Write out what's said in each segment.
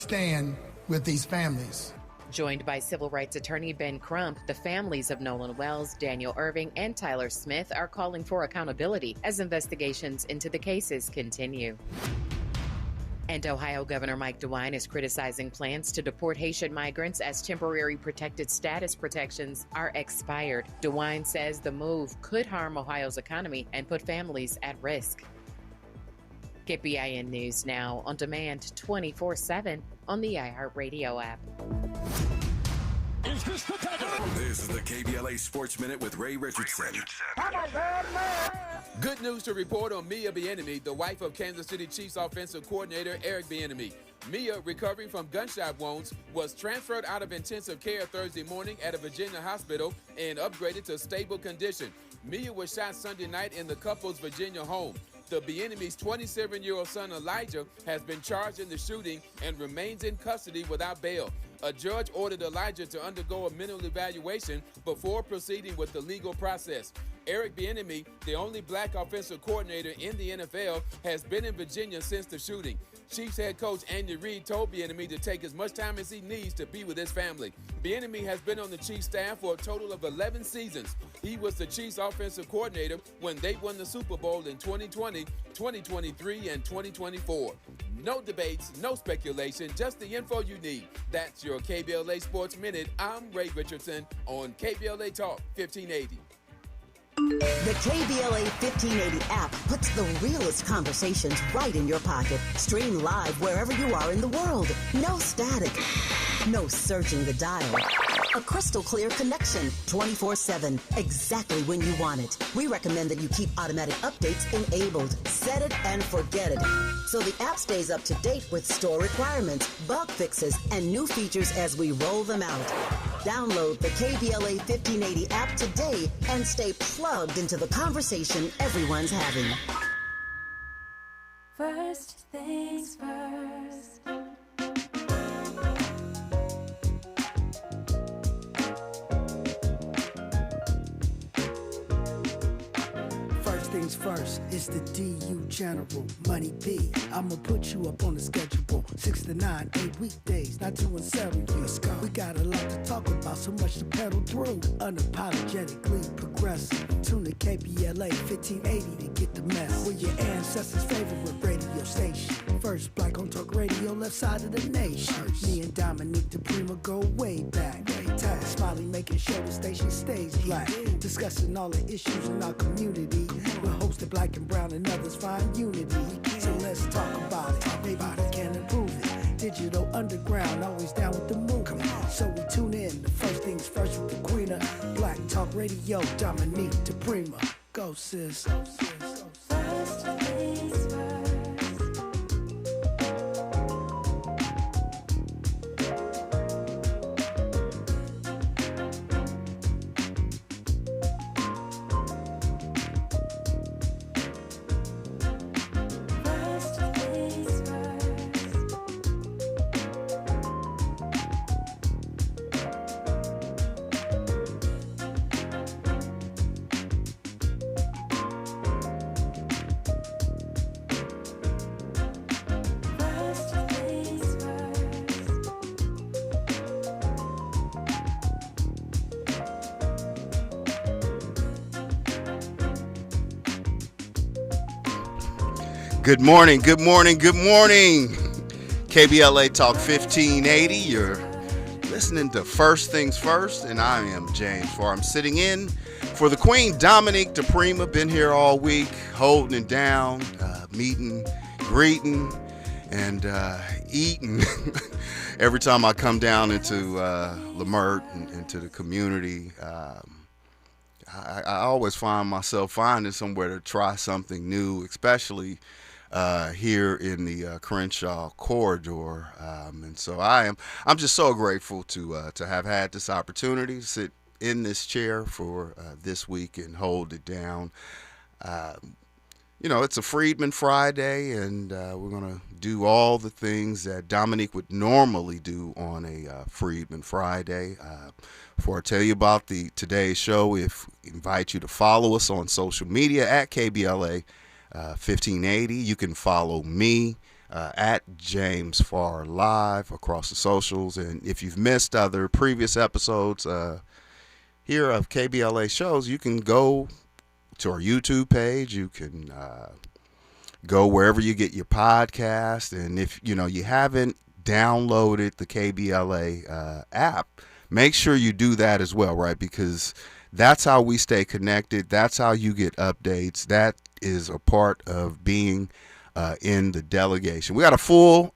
stand with these families. Joined by civil rights attorney Ben Crump, the families of Nolan Wells, Daniel Irving, and Tyler Smith are calling for accountability as investigations into the cases continue. And Ohio Governor Mike DeWine is criticizing plans to deport Haitian migrants as temporary protected status protections are expired. DeWine says the move could harm Ohio's economy and put families at risk. KPIN News Now on demand 24/7 on the iHeartRadio app. This is the KBLA Sports Minute with Ray Richardson. Good news to report on Mia Bieniemy, the wife of Kansas City Chiefs offensive coordinator Eric Bieniemy. Mia, recovering from gunshot wounds, was transferred out of intensive care Thursday morning at a Virginia hospital and upgraded to stable condition. Mia was shot Sunday night in the couple's Virginia home. The Bieniemy's 27-year-old son Elijah has been charged in the shooting and remains in custody without bail. A judge ordered Elijah to undergo a mental evaluation before proceeding with the legal process. Eric Bieniemy, the only black offensive coordinator in the NFL, has been in Virginia since the shooting. Chiefs head coach Andy Reid told Bieniemy to take as much time as he needs to be with his family. Bieniemy has been on the Chiefs staff for a total of 11 seasons. He was the Chiefs offensive coordinator when they won the Super Bowl in 2020, 2023, and 2024. No debates, no speculation, just the info you need. That's your KBLA Sports Minute. I'm Ray Richardson on KBLA Talk 1580. The KBLA 1580 app puts the realest conversations right in your pocket. Stream live wherever you are in the world. No static. No searching the dial. A crystal clear connection 24/7, exactly when you want it. We recommend that you keep automatic updates enabled. Set it and forget it. So the app stays up to date with store requirements, bug fixes, and new features as we roll them out. Download the KBLA 1580 app today and stay plugged into the conversation everyone's having. First things first. Things first, it's the DU General, Money B. I'ma put you up on the schedule, 6 to 9, 8 weekdays, not 2 and 7. Let's go. We got a lot to talk about, so much to pedal through. Unapologetically progressive. Tune to KBLA 1580 to get the mess. We're your ancestors' favorite radio station. First black on talk radio, left side of the nation. Me and Dominique DePrima go way back. Tag Smiley making sure the station stays black. Discussing all the issues in our community. We're hosted black and brown and others find unity. So let's talk about it. Maybe we can improve it. Digital underground, always down with the move. So we tune in. The first things first with the queen of Black Talk Radio, Dominique DePrima. Go sis. First things first. Good morning, good morning, good morning. KBLA Talk 1580. You're listening to First Things First, and I am James Farr. I'm sitting in for the Queen, Dominique DePrima. Been here all week, holding it down, meeting, greeting, and eating. Every time I come down into Lamert and into the community, I always find myself finding somewhere to try something new, especially here in the Crenshaw corridor, and so I'm just so grateful to have had this opportunity to sit in this chair for this week and hold it down. It's a Freedman Friday, and we're gonna do all the things that Dominique would normally do on a Freedman Friday. Before I tell you about today's show, we invite you to follow us on social media at KBLA 1580. You can follow me at James Farr Live across the socials. And if you've missed other previous episodes here of KBLA shows, you can go to our YouTube page. You can go wherever you get your podcast. And if you haven't downloaded the KBLA app, make sure you do that as well, right? Because that's how we stay connected. That's how you get updates. That is a part of being in the delegation. We got a full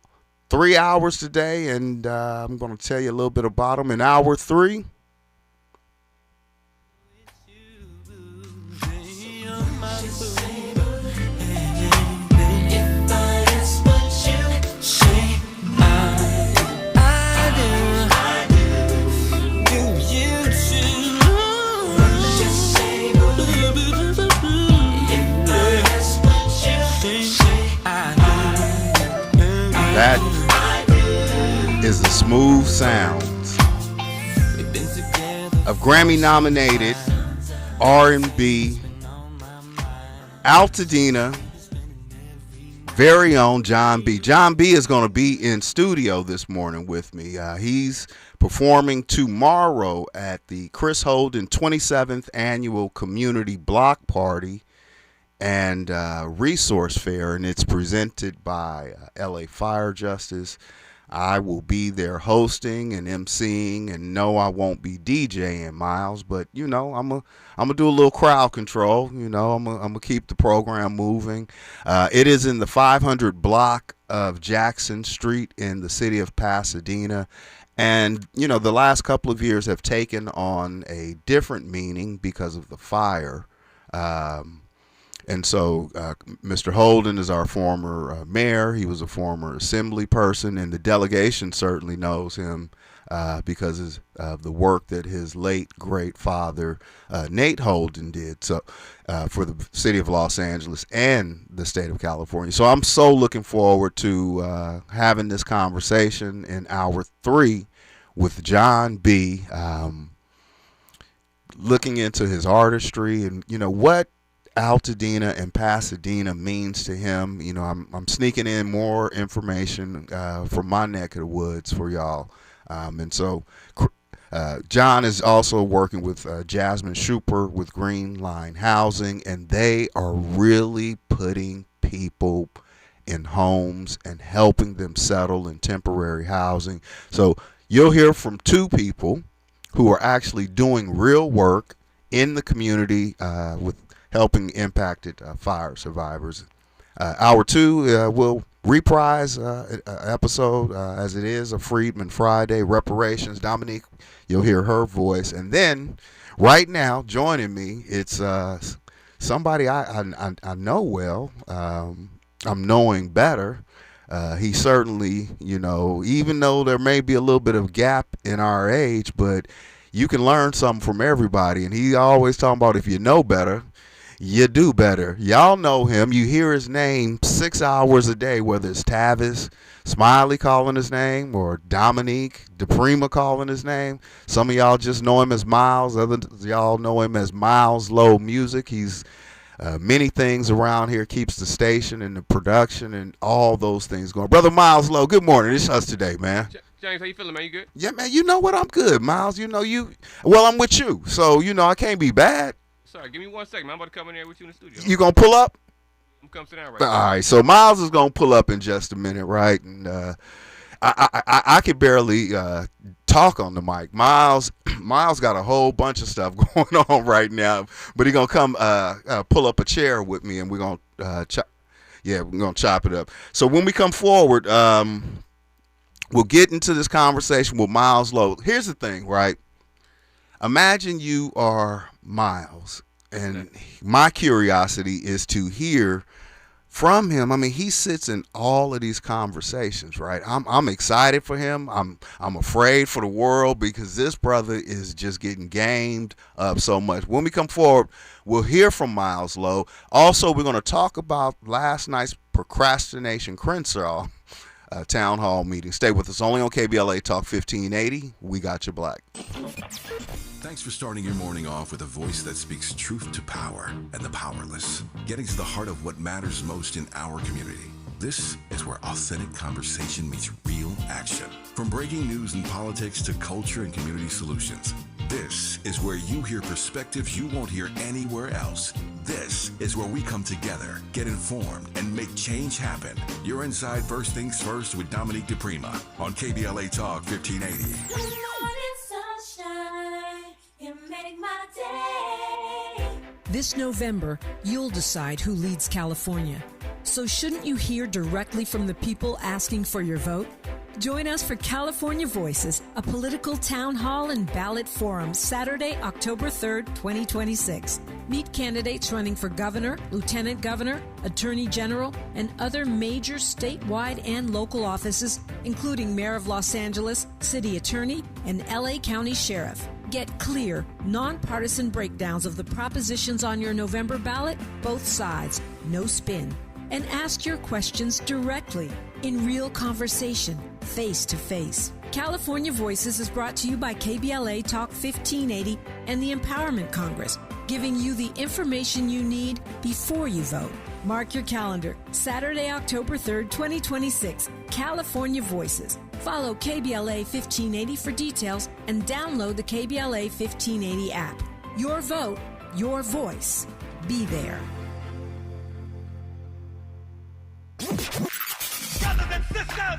3 hours today, and I'm going to tell you a little bit about them in hour 3. That is the smooth sounds of Grammy-nominated R&B Altadena very own John B. John B is going to be in studio this morning with me. He's performing tomorrow at the Chris Holden 27th Annual Community Block Party and Resource Fair, and it's presented by LA Fire Justice. I will be there hosting and emceeing, and no, I won't be DJing, Miles, but I'm gonna do a little crowd control. I'm gonna keep the program moving. It is in the 500 block of Jackson Street in the city of Pasadena. And, the last couple of years have taken on a different meaning because of the fire. And so Mr. Holden is our former mayor. He was a former assembly person, and the delegation certainly knows him because of the work that his late great father, Nate Holden, did for the city of Los Angeles and the state of California. So I'm so looking forward to having this conversation in hour 3 with John B., looking into his artistry and, what Altadena and Pasadena means to him. I'm sneaking in more information from my neck of the woods for y'all. And so John is also working with Jasmine Schuper with Green Line Housing, and they are really putting people in homes and helping them settle in temporary housing. So you'll hear from 2 people who are actually doing real work in the community with helping impacted fire survivors. Hour 2 will reprise an episode as it is a Freedman Friday, reparations. Dominique, you'll hear her voice. And then right now joining me, it's somebody I know well. I'm knowing better. He certainly, even though there may be a little bit of gap in our age, but you can learn something from everybody. And he always talking about if you know better, you do better. Y'all know him. You hear his name 6 hours a day, whether it's Tavis Smiley calling his name or Dominique DePrima calling his name. Some of y'all just know him as Miles. Others y'all know him as Miles Low Music. He's many things around here, keeps the station and the production and all those things going. Brother Miles Low, good morning. It's us today, man. James, how you feeling, man? You good? Yeah, man. You know what? I'm good, Miles. Well, I'm with you. So, I can't be bad. Sorry, give me 1 second, man. I'm about to come in there with you in the studio. You gonna pull up? I'm coming sit down right All now. right, so Miles is gonna pull up in just a minute, right? And I could barely talk on the mic. Miles got a whole bunch of stuff going on right now, but he gonna come pull up a chair with me, and we're gonna chop it up. So when we come forward, we'll get into this conversation with Miles Low. Here's the thing, right? Imagine you are Miles, and my curiosity is to hear from him. I mean, he sits in all of these conversations, right? I'm excited for him. I'm afraid for the world because this brother is just getting gamed up so much. When we come forward, we'll hear from Miles Low. Also, we're going to talk about last night's Procrastination Crenshaw town hall meeting. Stay with us only on KBLA Talk 1580. We got your black. Thanks for starting your morning off with a voice that speaks truth to power and the powerless, getting to the heart of what matters most in our community. This is where authentic conversation meets real action. From breaking news and politics to culture and community solutions. This is where you hear perspectives you won't hear anywhere else. This is where we come together, get informed, and make change happen. You're inside First Things First with Dominique DePrima on KBLA Talk 1580. Good morning, sunshine. You make my day. This November, you'll decide who leads California. So shouldn't you hear directly from the people asking for your vote? Join us for California Voices, a political town hall and ballot forum, Saturday, October 3rd, 2026. Meet candidates running for governor, lieutenant governor, attorney general, and other major statewide and local offices, including Mayor of Los Angeles, city attorney, and LA County Sheriff. Get clear, nonpartisan breakdowns of the propositions on your November ballot, both sides, no spin. And ask your questions directly, in real conversation, face to face. California Voices is brought to you by KBLA Talk 1580 and the Empowerment Congress, giving you the information you need before you vote. Mark your calendar, Saturday, October 3rd, 2026, California Voices. Follow KBLA 1580 for details and download the KBLA 1580 app. Your vote, your voice. Be there.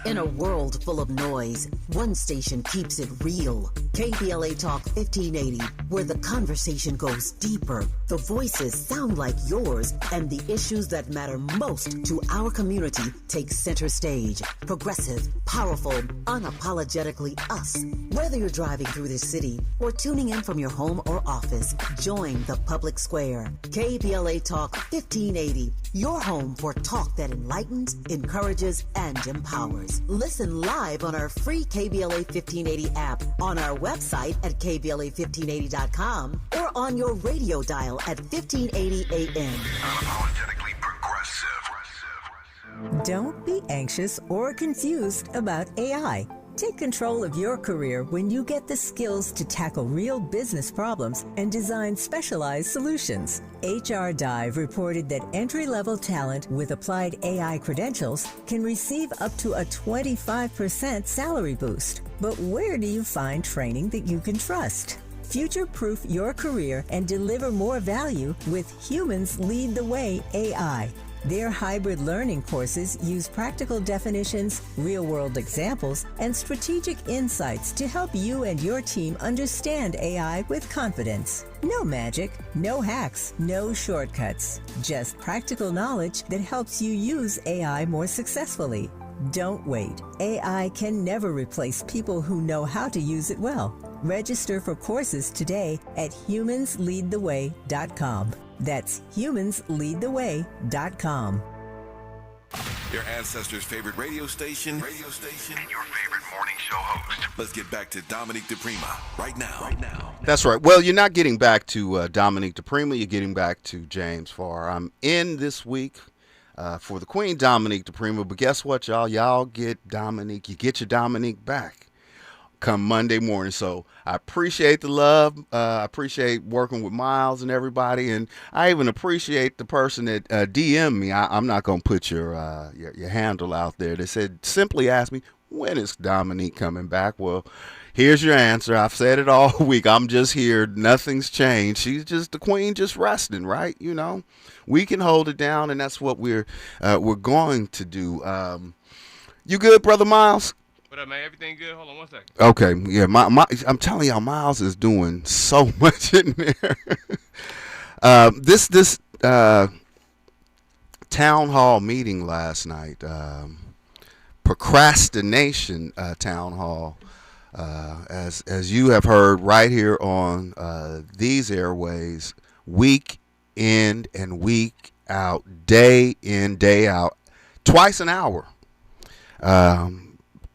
In a world full of noise, one station keeps it real. KBLA Talk 1580, where the conversation goes deeper, the voices sound like yours, and the issues that matter most to our community take center stage. Progressive, powerful, unapologetically us. Whether you're driving through the city or tuning in from your home or office, join the public square. KBLA Talk 1580, your home for talk that enlightens, encourages, and empowers. Listen live on our free KBLA 1580 app, on our website at KBLA1580.com, or on your radio dial at 1580 AM. Unapologetically progressive. Don't be anxious or confused about AI. Take control of your career when you get the skills to tackle real business problems and design specialized solutions. HR Dive reported that entry-level talent with applied AI credentials can receive up to a 25% salary boost. But where do you find training that you can trust? Future-proof your career and deliver more value with Humans Lead the Way AI. Their hybrid learning courses use practical definitions, real-world examples, and strategic insights to help you and your team understand AI with confidence. No magic, no hacks, no shortcuts. Just practical knowledge that helps you use AI more successfully. Don't wait. AI can never replace people who know how to use it well. Register for courses today at humansleadtheway.com. That's humansleadtheway.com. Your ancestors' favorite radio station, and your favorite morning show host. Let's get back to Dominique DePrima right now. That's right. Well, you're not getting back to Dominique DePrima. You're getting back to James Farr. I'm in this week for the Queen, Dominique DePrima. But guess what, y'all? Y'all get Dominique. You get your Dominique back come Monday morning. So I appreciate the love. I appreciate working with Miles and everybody. And I even appreciate the person that DM'd me. I'm not going to put your handle out there. They said, simply ask me, when is Dominique coming back? Well, here's your answer. I've said it all week. I'm just here. Nothing's changed. She's just the queen, just resting, right? You know, we can hold it down, and that's what we're going to do. You good, Brother Miles? What up, man? Everything good? Hold on one second. Okay, yeah, I'm telling y'all, Miles is doing so much in there. This town hall meeting last night, procrastination town hall, as you have heard right here on these airways, week in and week out, day in, day out, twice an hour.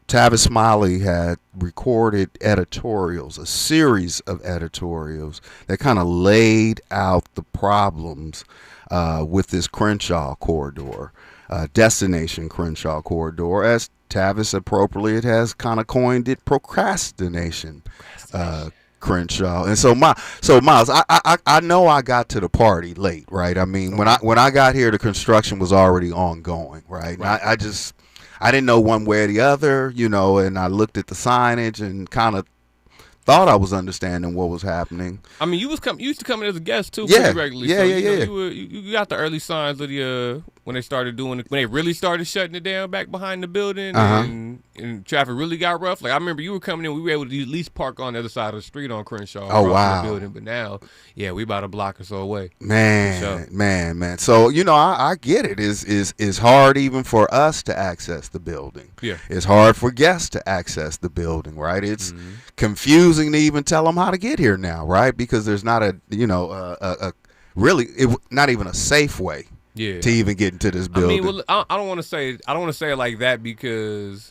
Tavis Smiley had recorded editorials, a series of editorials that kind of laid out the problems with this Crenshaw corridor, destination Crenshaw corridor, as Tavis appropriately has kind of coined it, procrastination Crenshaw. And so Miles, I know I got to the party late, right? I mean, when I got here, the construction was already ongoing, right? And I didn't know one way or the other, and I looked at the signage and kind of thought I was understanding what was happening. I mean, you used to come in as a guest too, Yeah. pretty regularly. Yeah, so, yeah. You got the early signs of the when they really started shutting it down back behind the building, and traffic really got rough. Like I remember you were coming in, we were able to at least park on the other side of the street on Crenshaw. Oh wow! The building, but now, we about a block or so away. Man. So I get it. It's hard even for us to access the building. Yeah, it's hard for guests to access the building. Right? It's confusing to even tell them how to get here now. Right? Because there's not not even a safe way. Yeah. To even get into this building. I mean, I don't want to say it like that because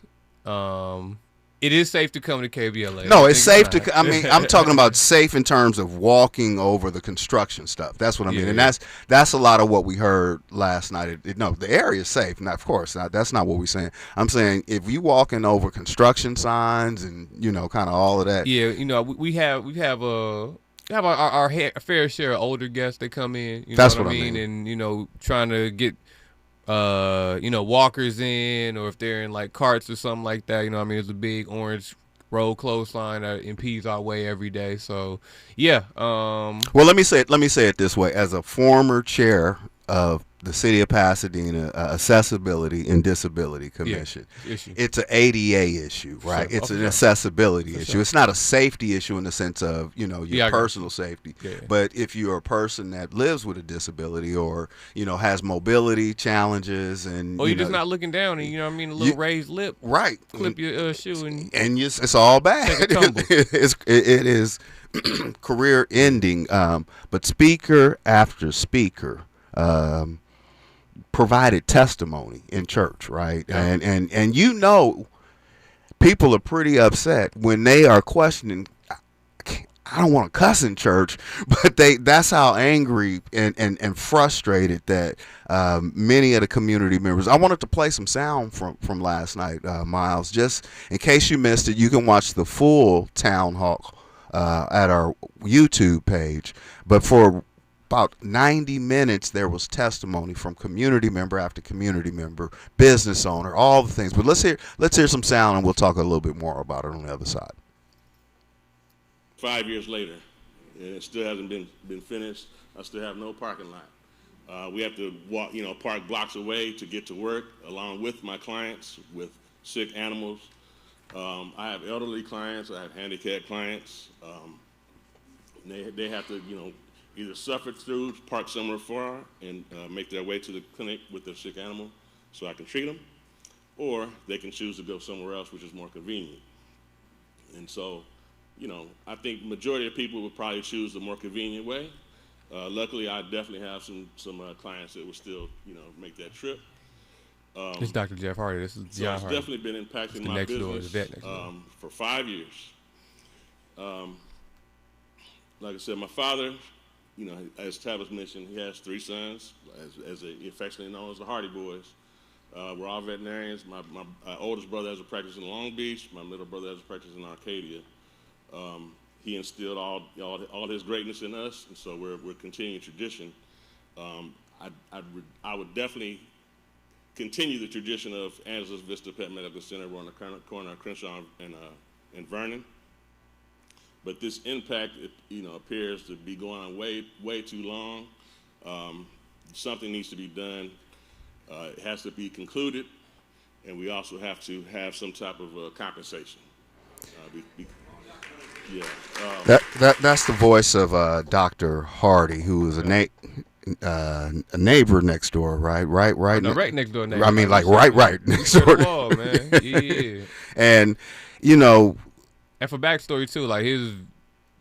it is safe to come to KBLA. No, it's safe to. I mean, I'm talking about safe in terms of walking over the construction stuff. That's what I mean, and that's a lot of what we heard last night. The area is safe. Now, of course, that's not what we're saying. I'm saying if you walking over construction signs and kind of all of that. Yeah, we have our fair share of older guests that come in. That's what I mean? And trying to get walkers in, or if they're in like carts or something like that. There's a big orange road clothesline that impedes our way every day. So well, let me say it this way: as a former chair of the City of Pasadena Accessibility and Disability Commission. It's an ADA issue, right? Sure. It's an accessibility issue. It's not a safety issue in the sense of, your personal safety. Yeah. But if you're a person that lives with a disability or, has mobility challenges and you're just not looking down and a little raised lip. Right. Clip your shoe and it's all bad. Take a tumble. It is career ending. But speaker after speaker provided testimony in church, right? Yeah. And people are pretty upset when they are questioning. I don't want to cuss in church, but that's how angry and frustrated that many of the community members. I wanted to play some sound from last night, Miles. Just in case you missed it, you can watch the full town hall at our YouTube page. But for about 90 minutes, there was testimony from community member after community member, business owner, all the things. But let's hear some sound, and we'll talk a little bit more about it on the other side. 5 years later, and it still hasn't been finished. I still have no parking lot. We have to walk, park blocks away to get to work, along with my clients with sick animals. I have elderly clients. I have handicapped clients. They have to, either suffer through, park somewhere far, and make their way to the clinic with their sick animal so I can treat them, or they can choose to go somewhere else, which is more convenient. And so, I think majority of people would probably choose the more convenient way. Luckily, I definitely have some clients that will still, make that trip. This is Dr. Jeff Hardy. This is John Hardy. It's definitely been impacting my business for 5 years. Like I said, my father, as Tavis mentioned, he has 3 sons, as affectionately known as the Hardy Boys. We're all veterinarians. My oldest brother has a practice in Long Beach. My middle brother has a practice in Arcadia. He instilled all his greatness in us, and so we're continuing tradition. I would definitely continue the tradition of Angeles Vista Pet Medical Center. We're on the corner of Crenshaw and Vernon. But this impact, appears to be going on way too long. Something needs to be done. It has to be concluded, and we also have to have some type of compensation. That's the voice of Dr. Hardy, who is a neighbor next door, right? Right next door neighbor. I mean, like right next door. Wall, man. Yeah. And and for backstory too, like his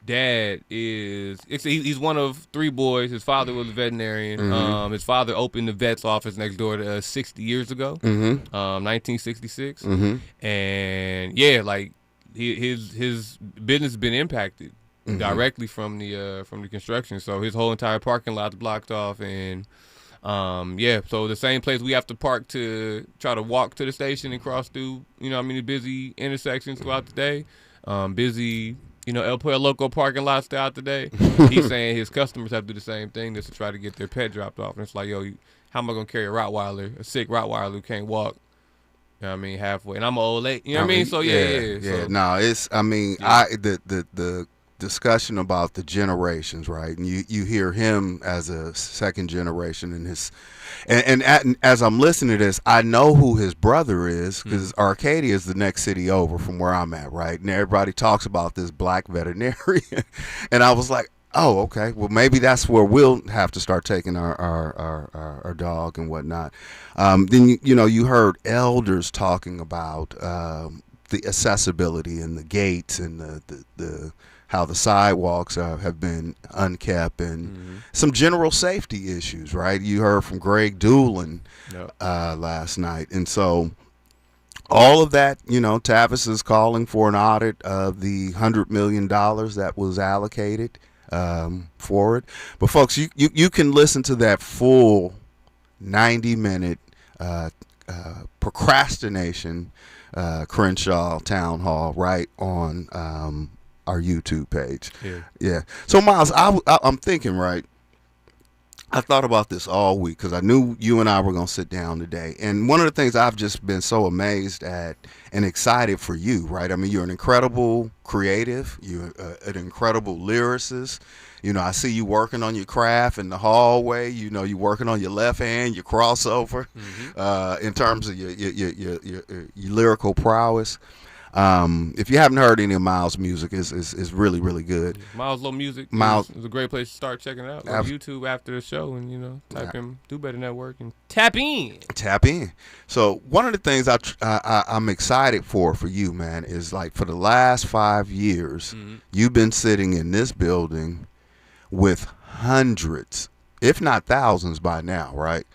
dad he's one of 3 boys. His father was a veterinarian. Mm-hmm. His father opened the vet's office next door to us 60 years ago, 1966. Mm-hmm. And like his business has been impacted directly from the construction. So his whole entire parking lot's blocked off, and so the same place we have to park to try to walk to the station and cross through, the busy intersections throughout the day. Busy, El Pollo Loco parking lot stay out today. He's saying his customers have to do the same thing just to try to get their pet dropped off. And it's like, yo, how am I gonna carry a sick Rottweiler who can't walk? You know what I mean, halfway, and I'm an old lady. You know what I mean? So yeah. So, no, it's. I mean, the discussion about the generations, right? And you hear him as a second generation in his, and as I'm listening to this, I know who his brother is because Arcadia is the next city over from where I'm at, right? And everybody talks about this black veterinarian, and I was like, oh, okay. Well, maybe that's where we'll have to start taking our dog and whatnot. Then you heard elders talking about the accessibility and the gates and the how the sidewalks have been unkept and some general safety issues, right? You heard from Greg Doolin last night, and so. All of that, Tavis is calling for an audit of the $100 million that was allocated for it. But folks, you can listen to that full 90-minute procrastination Crenshaw town hall right on our YouTube page. Yeah. So Miles, I'm thinking, right, I thought about this all week because I knew you and I were going to sit down today. And one of the things I've just been so amazed at and excited for you, right? I mean, you're an incredible creative. You're an incredible lyricist. I see you working on your craft in the hallway. You're working on your left hand, your crossover, in terms of your lyrical prowess. If you haven't heard any of Miles' music, it's really, really good. Miles' Low Music is a great place to start checking it out. Go to YouTube after the show and, type in Do Better Network and tap in. So one of the things I'm excited for you, man, is like for the last 5 years, you've been sitting in this building with hundreds, if not thousands by now, right?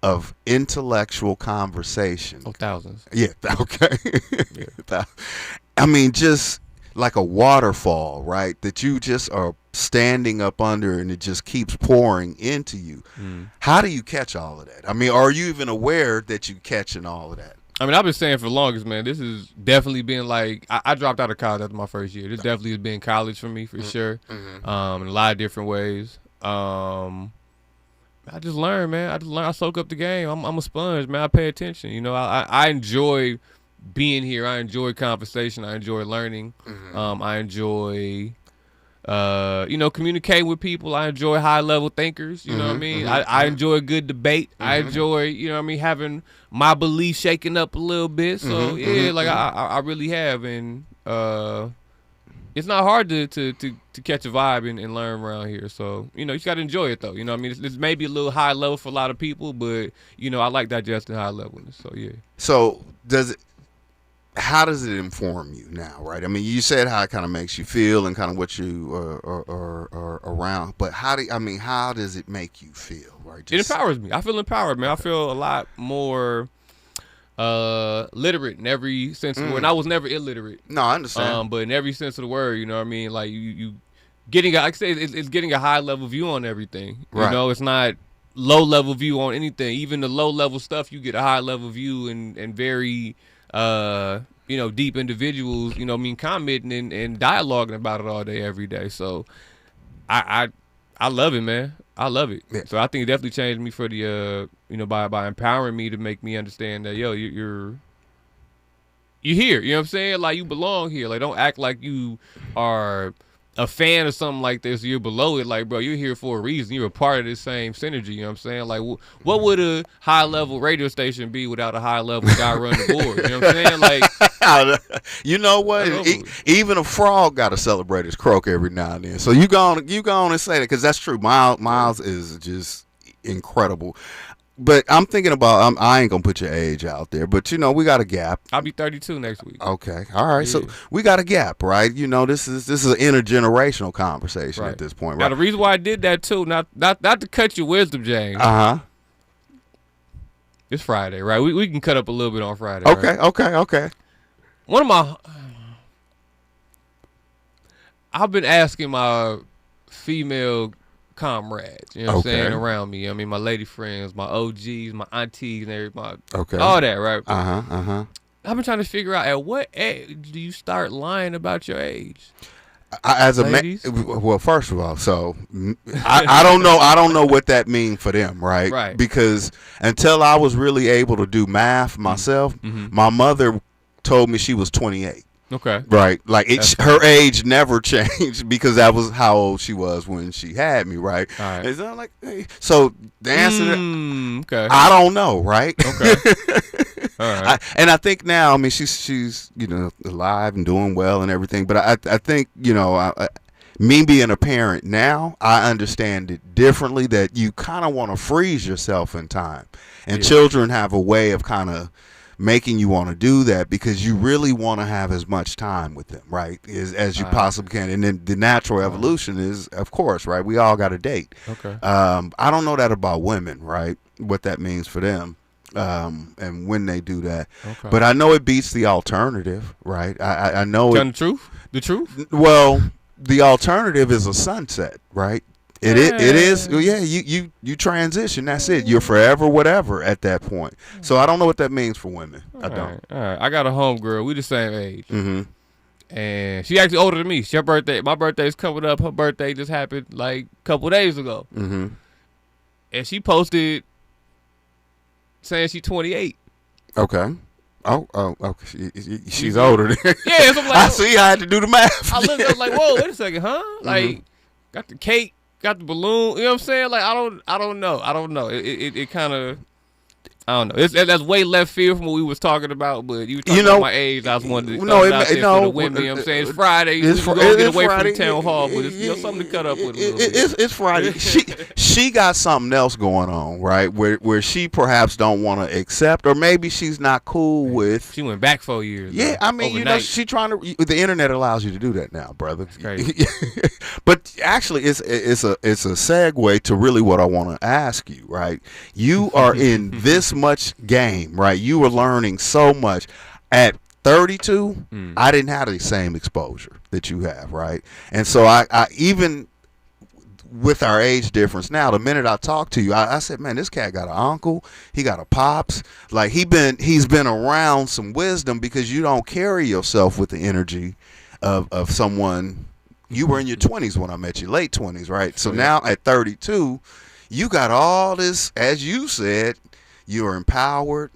Of intellectual conversation. Oh, thousands. Yeah, okay. Yeah. I mean, just like a waterfall, right? That you just are standing up under and it just keeps pouring into you. How do you catch all of that? I mean, are you even aware that you're catching all of that? I mean, I've been saying for the longest, man, this has definitely been like, I dropped out of college after my first year. This definitely has been college for me, for sure, in a lot of different ways. I just learn, man. I soak up the game. I'm a sponge, man. I pay attention. I enjoy being here. I enjoy conversation. I enjoy learning. I enjoy, communicating with people. I enjoy high-level thinkers. You know what I mean? I enjoy a good debate. I enjoy, having my belief shaken up a little bit. So, I really have. And it's not hard to catch a vibe and learn around here. So, you just got to enjoy it, though. You know what I mean? It's maybe a little high level for a lot of people, but, I like digesting high levelness. So, yeah. So, how does it inform you now, right? I mean, you said how it kind of makes you feel and kind of what you are around, but how does it make you feel, right? It empowers me. I feel empowered, man. I feel a lot more literate in every sense of the word. And I was never illiterate. No, I understand. But in every sense of the word, you know what I mean? Like you getting, like I say, it's getting a high level view on everything. Right. It's not low level view on anything. Even the low level stuff, you get a high level view and very deep individuals, commenting and dialoguing about it all day, every day. So I love it, man. I love it. Yeah. So I think it definitely changed me for the, by empowering me to make me understand that, yo, you're here. You know what I'm saying? Like, you belong here. Like, don't act like you are a fan of something like this, you're below it. Like, bro, you're here for a reason. You're a part of this same synergy. You know what I'm saying? Like, what would a high-level radio station be without a high-level guy running the board? You know what I'm saying? Like, you know what? Even a frog got to celebrate his croak every now and then. So you go on and say that, because that's true. Miles is just incredible. But I'm thinking about, I ain't going to put your age out there, but, we got a gap. I'll be 32 next week. Okay. All right. Yeah. So we got a gap, right? This is an intergenerational conversation at this point, right? Now, the reason why I did that, too, not to cut your wisdom, James. Uh-huh. It's Friday, right? We can cut up a little bit on Friday, okay, right? Okay. I've been asking my female comrades, you know what I'm saying, around me. I mean, my lady friends, my OGs, my aunties, and everybody. Okay. All that, right? Uh-huh. I've been trying to figure out, at what age do you start lying about your age? As a man, well, first of all, so I don't know. I don't know what that means for them, right? Right. Because until I was really able to do math myself, my mother told me she was 28. Okay. Right. Like her age never changed because that was how old she was when she had me. Right. All right. And so I'm like, hey. So the answer, okay. I don't know. Right. Okay. All right. And I think now, I mean, she's alive and doing well and everything. But I think me being a parent now, I understand it differently. That you kind of want to freeze yourself in time, and children have a way of kind of making you want to do that because you really want to have as much time with them, right, as you possibly can. And then the natural evolution is, of course, right, we all got a date. Okay. I don't know that about women, right, what that means for them and when they do that. Okay. But I know it beats the alternative, right? I know Tell the truth? Well, the alternative is a sunset, right? It is. Yeah, you transition. That's it. You're forever whatever at that point. So I don't know what that means for women. I don't. All right. I got a homegirl. We the same age. Mm-hmm. And she actually older than me. My birthday's coming up. Her birthday just happened like a couple days ago. Mm-hmm. And she posted saying she's 28. Okay. Oh, she's older than yeah, so I'm like, I see. I had to do the math. I looked up like, whoa, wait a second, huh? Like, got the cake, got the balloon. You know what I'm saying? Like, I don't know. It kind of, I don't know. That's way left field from what we was talking about. But you were talking about my age. I was wondering. For the women. You know what I'm saying? It's Friday. We're going to get away from the town hall, but it's something to cut up with. It's Friday. She got something else going on, right? Where she perhaps don't want to accept, or maybe she's not cool with. She went back 4 years. Yeah, I mean, overnight. she trying to. The internet allows you to do that now, brother. It's crazy. But actually, it's a segue to really what I want to ask you, right? You are in this much game, right? You were learning so much. At 32, I didn't have the same exposure that you have, right? And so I even with our age difference now, the minute I talked to you, I said, man, this cat got an uncle, he got a pops, like he's been around some wisdom, because you don't carry yourself with the energy of someone. You were in your 20s when I met you, late 20s, right? So now at 32, you got all this, as you said, you're empowered.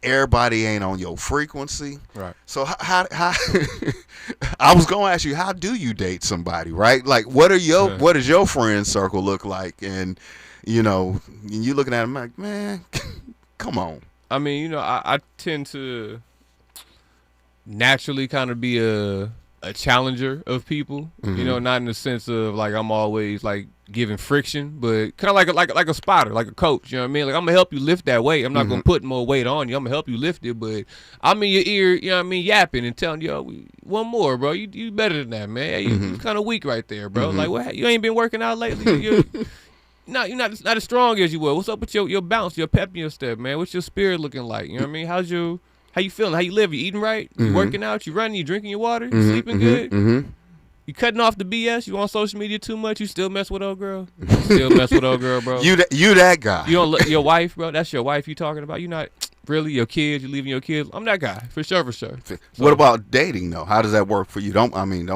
Everybody ain't on your frequency. Right. So how I was going to ask you, how do you date somebody, right? Like, what does your friend circle look like? And, you looking at them like, man, come on. I mean, I tend to naturally kind of be a challenger of people, not in the sense of like I'm always like giving friction, but kind of like a spotter, like a coach. You know what I mean? Like, I'm gonna help you lift that weight. I'm not gonna put more weight on you. I'm gonna help you lift it, but I'm in your ear. You know what I mean? Yapping and telling you, one more, bro. You better than that, man. Hey, you kind of weak right there, bro. Like, what? You ain't been working out lately. You're you're not as strong as you were. What's up with your bounce, your pep in your step, man? What's your spirit looking like? You know what I mean? How you feeling? How you live? You eating right? You working out? You running? You drinking your water? You sleeping good? You cutting off the BS? You on social media too much? You still mess with old girl? You still mess with old girl, bro? You that guy? You don't your wife, bro? That's your wife you talking about? You not really your kids? You leaving your kids? I'm that guy for sure. So, what about dating though? How does that work for you? Don't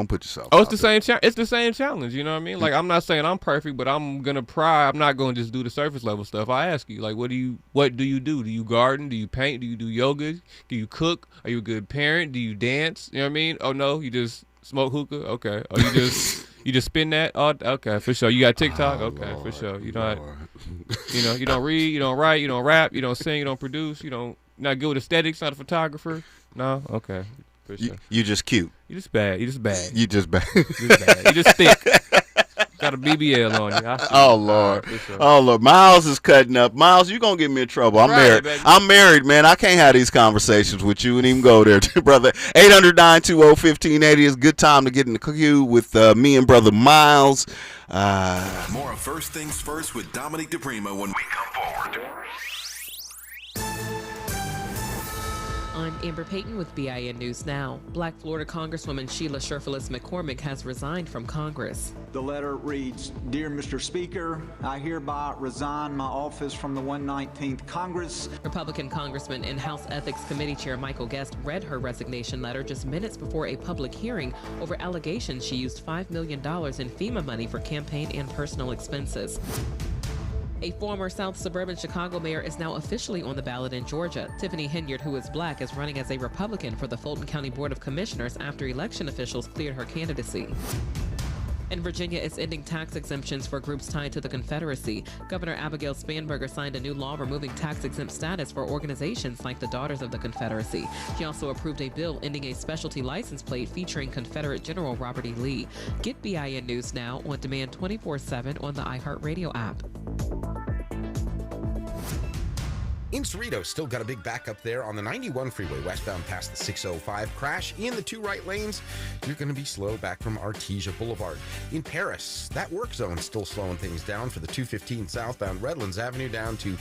put yourself. Oh, it's the same. It's the same challenge. You know what I mean? Like, I'm not saying I'm perfect, but I'm gonna pry. I'm not gonna just do the surface level stuff. I ask you, like, what do you do? Do you garden? Do you paint? Do you do yoga? Do you cook? Are you a good parent? Do you dance? You know what I mean? Oh no, you just smoke hookah? Okay. Or you just spin that? Oh, okay, for sure. You got TikTok? Okay, Lord, for sure. You don't you don't read, you don't write, you don't rap, you don't sing, you don't produce, you're not good with aesthetics, not a photographer? No? Okay. For sure. You just cute. You just bad. You just bad. You just bad. You just thick. Got a BBL on you. Oh Lord. Sure. Oh Lord. Miles is cutting up. Miles, you gonna get me in trouble. I'm married. Baby. I'm married, man. I can't have these conversations with you and even go there, brother. 800-920-1580 is a good time to get in the queue with me and brother Miles. More of First Things First with Dominique DePrima when we come forward. I'm Amber Payton with BIN News Now. Black Florida Congresswoman Sheila Sherfilis McCormick has resigned from Congress. The letter reads, Dear Mr. Speaker, I hereby resign my office from the 119th Congress. Republican Congressman and House Ethics Committee Chair Michael Guest read her resignation letter just minutes before a public hearing over allegations she used $5 million in FEMA money for campaign and personal expenses. A former South Suburban Chicago mayor is now officially on the ballot in Georgia. Tiffany Henyard, who is black, is running as a Republican for the Fulton County Board of Commissioners after election officials cleared her candidacy. And Virginia is ending tax exemptions for groups tied to the Confederacy. Governor Abigail Spanberger signed a new law removing tax-exempt status for organizations like the Daughters of the Confederacy. She also approved a bill ending a specialty license plate featuring Confederate General Robert E. Lee. Get BIN News Now on demand 24/7 on the iHeartRadio app. In Cerritos, still got a big backup there on the 91 freeway westbound past the 605. Crash in the two right lanes. You're going to be slow back from Artesia Boulevard. In Paris, that work zone still slowing things down for the 215 southbound Redlands Avenue down to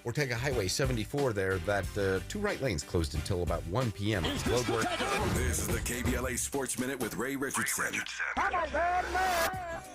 Ortega Highway 74 there. That two right lanes closed until about 1 p.m. Road work. This is the KBLA Sports Minute with Ray Richardson.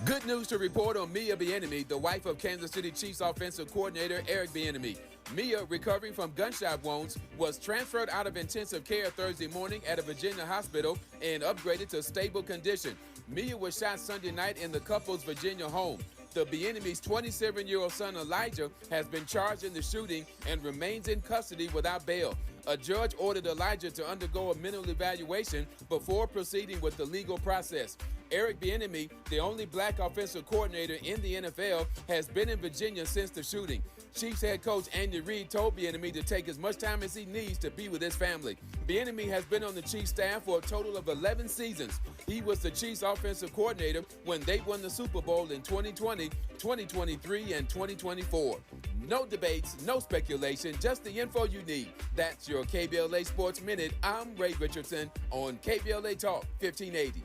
Good news to report on Mia Bieniemy, the wife of Kansas City Chiefs offensive coordinator Eric Bieniemy. Mia, recovering from gunshot wounds, was transferred out of intensive care Thursday morning at a Virginia hospital and upgraded to stable condition. Mia was shot Sunday night in the couple's Virginia home. The Bieniemy's 27-year-old son Elijah has been charged in the shooting and remains in custody without bail. A judge ordered Elijah to undergo a mental evaluation before proceeding with the legal process. Eric Bieniemy, the only black offensive coordinator in the NFL, has been in Virginia since the shooting. Chiefs head coach Andy Reid told Bieniemy to take as much time as he needs to be with his family. Bieniemy has been on the Chiefs staff for a total of 11 seasons. He was the Chiefs offensive coordinator when they won the Super Bowl in 2020, 2023, and 2024. No debates, no speculation, just the info you need. That's your KBLA Sports Minute. I'm Ray Richardson on KBLA Talk 1580.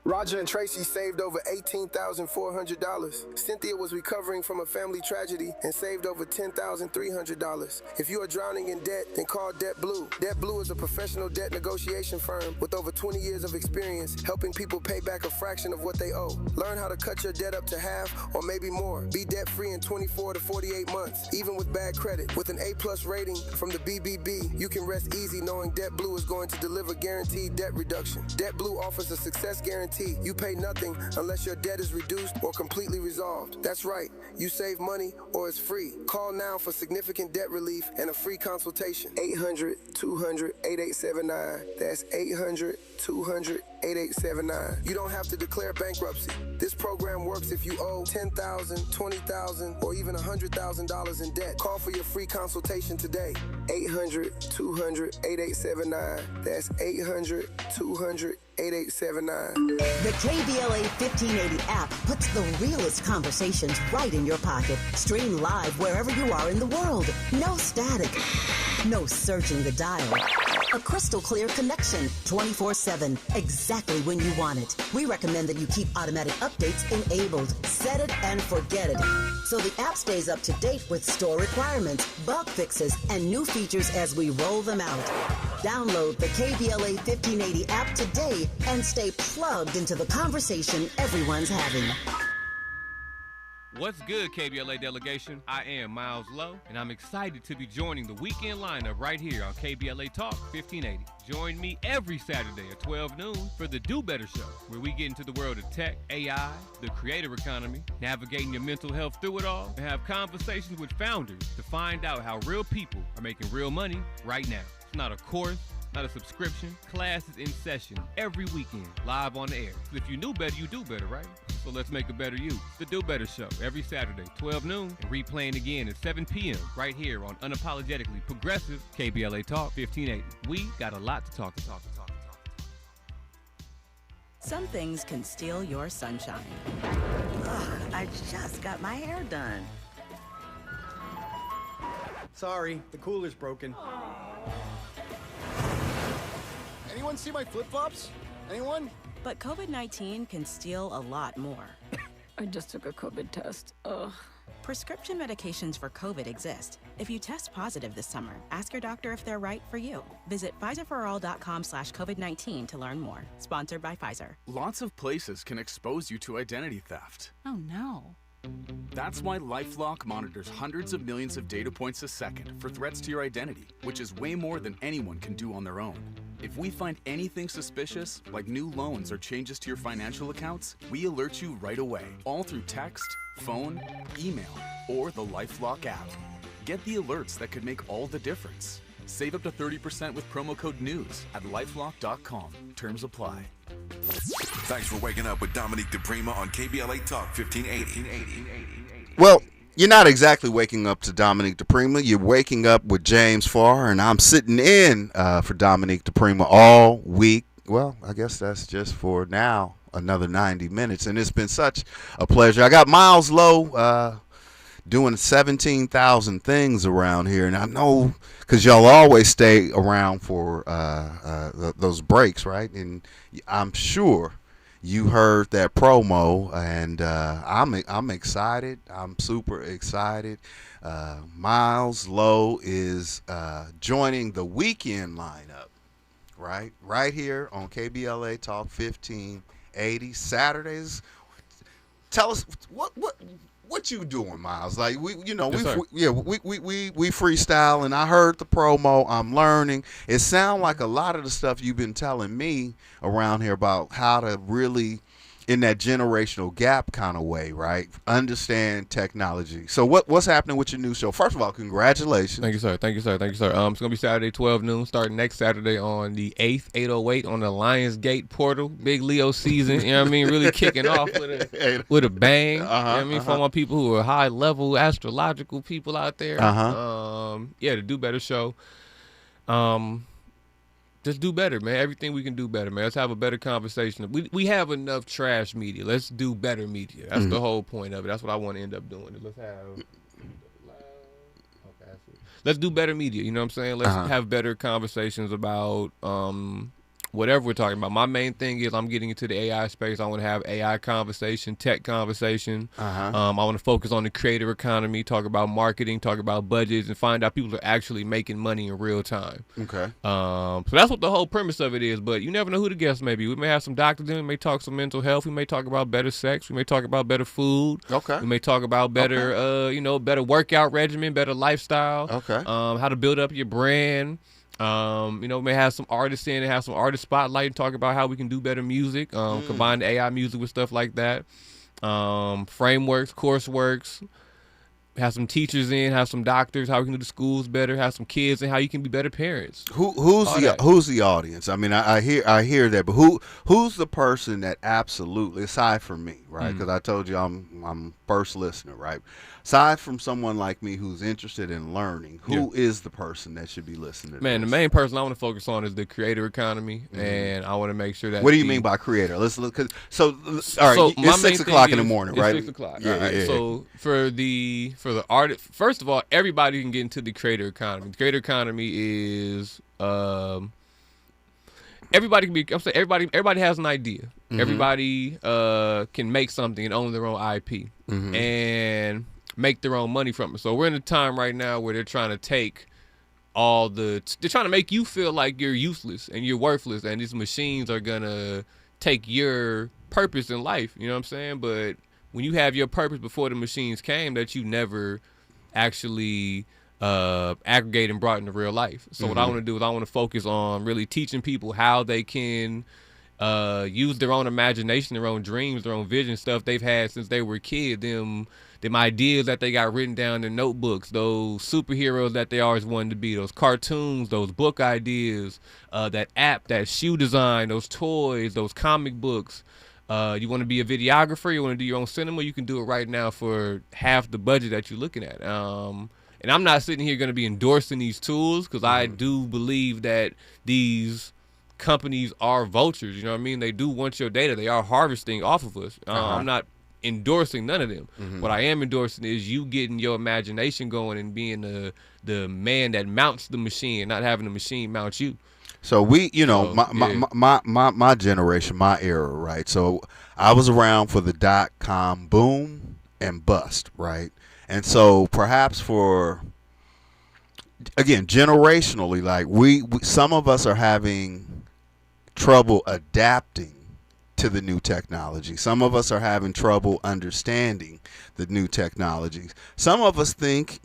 Roger and Tracy saved over $18,400. Cynthia was recovering from a family tragedy and saved over $10,300. If you are drowning in debt, then call Debt Blue. Debt Blue is a professional debt negotiation firm with over 20 years of experience helping people pay back a fraction of what they owe. Learn how to cut your debt up to half or maybe more. Be debt-free in 24 to 48 months, even with bad credit. With an A+ rating from the BBB, you can rest easy knowing Debt Blue is going to deliver guaranteed debt reduction. Debt Blue offers a success guarantee. You pay nothing unless your debt is reduced or completely resolved. That's right. You save money or it's free. Call now for significant debt relief and a free consultation. 800-200-8879. That's 800-200-8879. You don't have to declare bankruptcy. This program works if you owe $10,000, $20,000, or even $100,000 in debt. Call for your free consultation today. 800-200-8879. That's 800-200-8879. The KBLA 1580 app puts the realest conversations right in your pocket. Stream live wherever you are in the world. No static. No searching the dial. A crystal clear connection 24/7, exactly when you want it. We recommend that you keep automatic updates enabled. Set it and forget it. So the app stays up to date with store requirements, bug fixes, and new features as we roll them out. Download the KBLA 1580 app today and stay plugged into the conversation everyone's having. What's good, KBLA delegation? I am Miles Lowe, and I'm excited to be joining the weekend lineup right here on KBLA Talk 1580. Join me every Saturday at 12 noon for the Do Better Show, where we get into the world of tech, AI, the creator economy, navigating your mental health through it all, and have conversations with founders to find out how real people are making real money right now. It's not a course, not a subscription. Classes in session every weekend, live on the air. So if you knew better, you do better, right? So let's make a better you. The Do Better Show, every Saturday, 12 noon, and replaying again at 7 p.m. right here on Unapologetically Progressive KBLA Talk 1580. We got a lot to talk. Some things can steal your sunshine. Ugh, I just got my hair done. Sorry, the cooler's broken. Anyone see my flip-flops? Anyone? But COVID-19 can steal a lot more. I just took a COVID test. Ugh. Prescription medications for COVID exist. If you test positive this summer, ask your doctor if they're right for you. Visit PfizerForAll.com/COVID-19 to learn more. Sponsored by Pfizer. Lots of places can expose you to identity theft. Oh no. That's why LifeLock monitors hundreds of millions of data points a second for threats to your identity, which is way more than anyone can do on their own. If we find anything suspicious, like new loans or changes to your financial accounts, we alert you right away, all through text, phone, email, or the LifeLock app. Get the alerts that could make all the difference. Save up to 30% with promo code NEWS at lifelock.com. Terms apply. Thanks for waking up with Dominique DePrima on KBLA Talk 1580. Well, you're not exactly waking up to Dominique DePrima. You're waking up with James Farr, and I'm sitting in for Dominique DePrima all week. Well, I guess that's just for now, another 90 minutes, and it's been such a pleasure. I got Miles Lowe doing 17,000 things around here, and I know because y'all always stay around for those breaks, right? And I'm sure you heard that promo, and I'm excited. I'm super excited. Miles Lowe is joining the weekend lineup, right here on KBLA Talk 1580 Saturdays. Tell us what you doing, Miles? Like we freestyle, and I heard the promo. I'm learning. It sounds like a lot of the stuff you've been telling me around here about how to really, in that generational gap kind of way, right? Understand technology. So what's happening with your new show? First of all, congratulations. Thank you, sir. It's gonna be Saturday, 12 noon, starting next Saturday on the 8th, 808 on the Lionsgate portal. Big Leo season, you know what I mean? Really kicking off with a bang. You know what I mean? For all people who are high level astrological people out there. The Do Better show. Just do better, man. Everything we can do better, man. Let's have a better conversation. We have enough trash media. Let's do better media. That's the whole point of it. That's what I want to end up doing. Let's do better media. You know what I'm saying? Let's have better conversations about whatever we're talking about. My main thing is I'm getting into the AI space. I want to have AI conversation, tech conversation. I want to focus on the creator economy, talk about marketing, talk about budgets, and find out people are actually making money in real time. Okay. So that's what the whole premise of it is. But you never know who the guest may be. We may have some doctors in. We may talk some mental health. We may talk about better sex. We may talk about better food. Okay. We may talk about better, better workout regimen, better lifestyle. Okay. How to build up your brand. We may have some artists in and have some artist spotlight and talk about how we can do better music, combine the AI music with stuff like that. Frameworks, courseworks, have some teachers in, have some doctors, how we can do the schools better, have some kids, and how you can be better parents. Who's the audience? I mean, I hear that, but who's the person that absolutely, aside from me, right? Because I told you I'm first listener, right? Aside from someone like me who's interested in learning, who is the person that should be listening to Man, this? the main person I want to focus on is the creator economy, and I want to make sure that. What do you mean by creator? Let's look. All right, it's 6 o'clock in the morning, right? It's 6 o'clock. Yeah, all right. yeah. So for the artist, first of all, everybody can get into the creator economy. The creator economy is everybody can be. I'm saying everybody has an idea. Everybody can make something and own their own IP and make their own money from it. So we're in a time right now where they're trying to take they're trying to make you feel like you're useless and you're worthless, and these machines are gonna take your purpose in life. You know what I'm saying? But when you have your purpose before the machines came, that you never actually aggregate and brought into real life. So what I want to do is I want to focus on really teaching people how they can use their own imagination, their own dreams, their own vision, stuff they've had since they were kids, them ideas that they got written down in notebooks, those superheroes that they always wanted to be, those cartoons, those book ideas, that app, that shoe design, those toys, those comic books. You want to be a videographer, you want to do your own cinema, you can do it right now for half the budget that you're looking at. And I'm not sitting here going to be endorsing these tools because I do believe that these companies are vultures. You know what I mean? They do want your data. They are harvesting off of us. I'm not endorsing none of them. What I am endorsing is you getting your imagination going and being the man that mounts the machine, not having the machine mount you. So my generation, my era, right? So I was around for the .com boom and bust, right? And so perhaps again, generationally, like we some of us are having trouble adapting to the new technology. Some of us are having trouble understanding the new technologies. Some of us think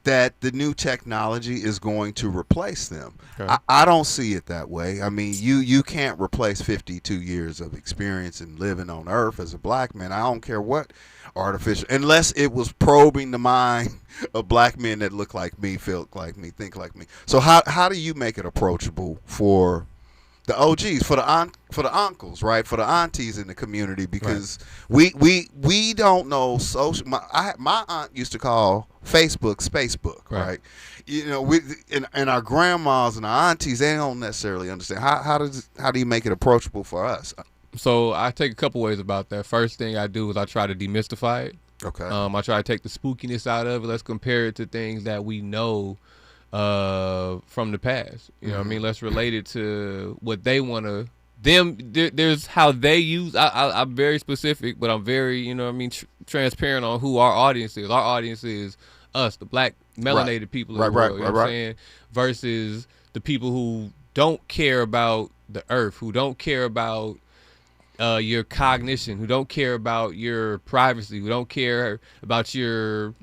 that the new technology is going to replace them. Okay. I don't see it that way. I mean, you can't replace 52 years of experience and living on Earth as a black man. I don't care what artificial, unless it was probing the mind of black men that look like me, feel like me, think like me. So how do you make it approachable for the OGs, for the uncles, right, for the aunties in the community? Because we don't know social. My aunt used to call Facebook Spacebook, right? You know, and our grandmas and our aunties, they don't necessarily understand. How do you make it approachable for us? So I take a couple ways about that. First thing I do is I try to demystify it. Okay. I try to take the spookiness out of it. Let's compare it to things that we know from the past. You know what I mean? Let's relate it to what they want to. There's how they use. I'm very specific, but I'm very, you know what I mean, transparent on who our audience is. Our audience is us, the black melanated people in the world. You know what I'm saying? Versus the people who don't care about the earth, who don't care about your cognition, who don't care about your privacy, who don't care about your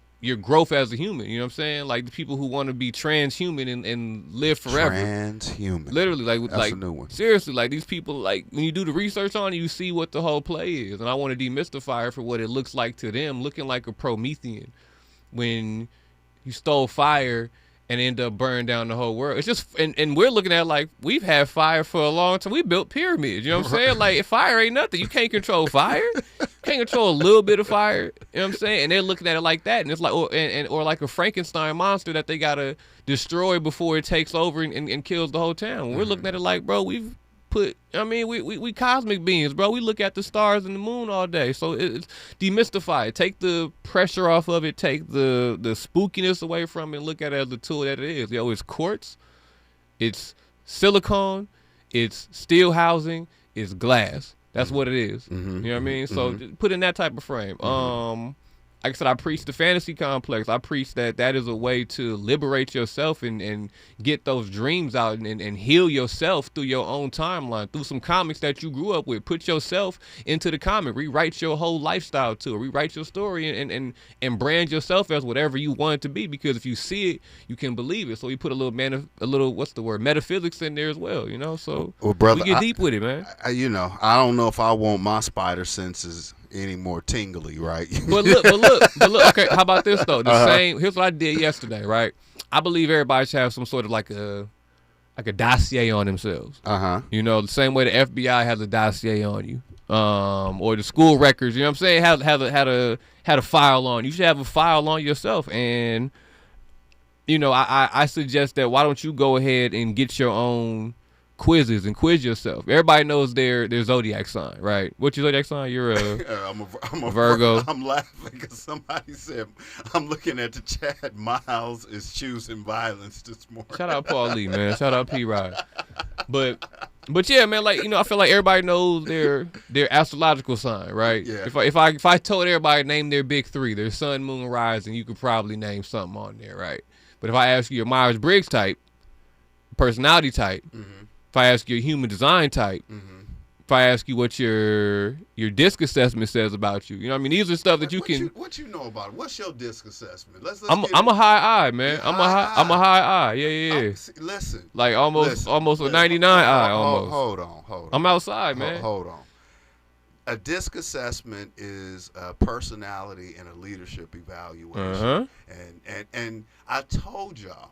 growth as a human. You know what I'm saying? Like the people who want to be transhuman and live forever. Transhuman. Literally, That's like a new one. Seriously, like these people, like when you do the research on it, you see what the whole play is. And I want to demystify it for what it looks like to them, looking like a Promethean when you stole fire and end up burning down the whole world. It's just, and we're looking at it like we've had fire for a long time. We built pyramids. You know what I'm saying? Like fire ain't nothing. You can't control fire. You can't control a little bit of fire. You know what I'm saying? And they're looking at it like that, and it's like, or like a Frankenstein monster that they gotta destroy before it takes over and kills the whole town. We're looking at it like, bro, we've put. I mean, we cosmic beings, bro. We look at the stars and the moon all day. So it's demystify it. Take the pressure off of it. Take the spookiness away from it. And look at it as the tool that it is. Yo, it's quartz. It's silicone. It's steel housing. It's glass. That's what it is. You know what I mean? So put in that type of frame. Like I said, I preach the fantasy complex. I preach that is a way to liberate yourself and get those dreams out and heal yourself through your own timeline, through some comics that you grew up with. Put yourself into the comic. Rewrite your whole lifestyle to it. Rewrite your story and brand yourself as whatever you want it to be. Because if you see it, you can believe it. So we put a little what's the word, metaphysics in there as well. You know, so well, brother, we get deep with it, man. You know, I don't know if I want my spider senses any more tingly, right? but look. Okay, how about this though? The same. Here's what I did yesterday, right? I believe everybody should have some sort of like a dossier on themselves. You know, the same way the FBI has a dossier on you, or the school records. You know what I'm saying? Had a file on. You should have a file on yourself. And you know, I suggest that why don't you go ahead and get your own quizzes and quiz yourself. Everybody knows their zodiac sign, right? What's your zodiac sign? You're I'm a Virgo. I'm laughing because somebody said, I'm looking at the chat, Miles is choosing violence this morning. Shout out Paul Lee, man. Shout out P-Rod. But yeah, man, like, you know, I feel like everybody knows their astrological sign, right? Yeah. If I told everybody to name their big three, their sun, moon, rising, you could probably name something on there, right? But if I ask you your Myers-Briggs type, personality type, if I ask you your human design type, if I ask you what your disc assessment says about you, you know what I mean? These are stuff that you can. What you know about it? What's your disc assessment? I'm a high eye, man. I'm a high eye. Yeah. Listen. Like almost a 99 eye almost. Hold on. I'm outside, man. Hold on. A disc assessment is a personality and a leadership evaluation. And I told y'all,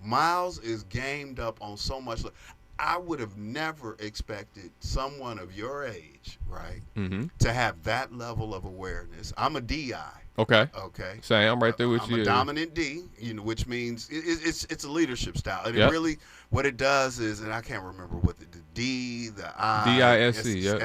Miles is gamed up on so much. I would have never expected someone of your age, right, to have that level of awareness. I'm a DI. Okay. Okay. Same. I'm right there with you. I'm a dominant D, you know, which means it's a leadership style. And it really, what it does is, and I can't remember what the D, the I,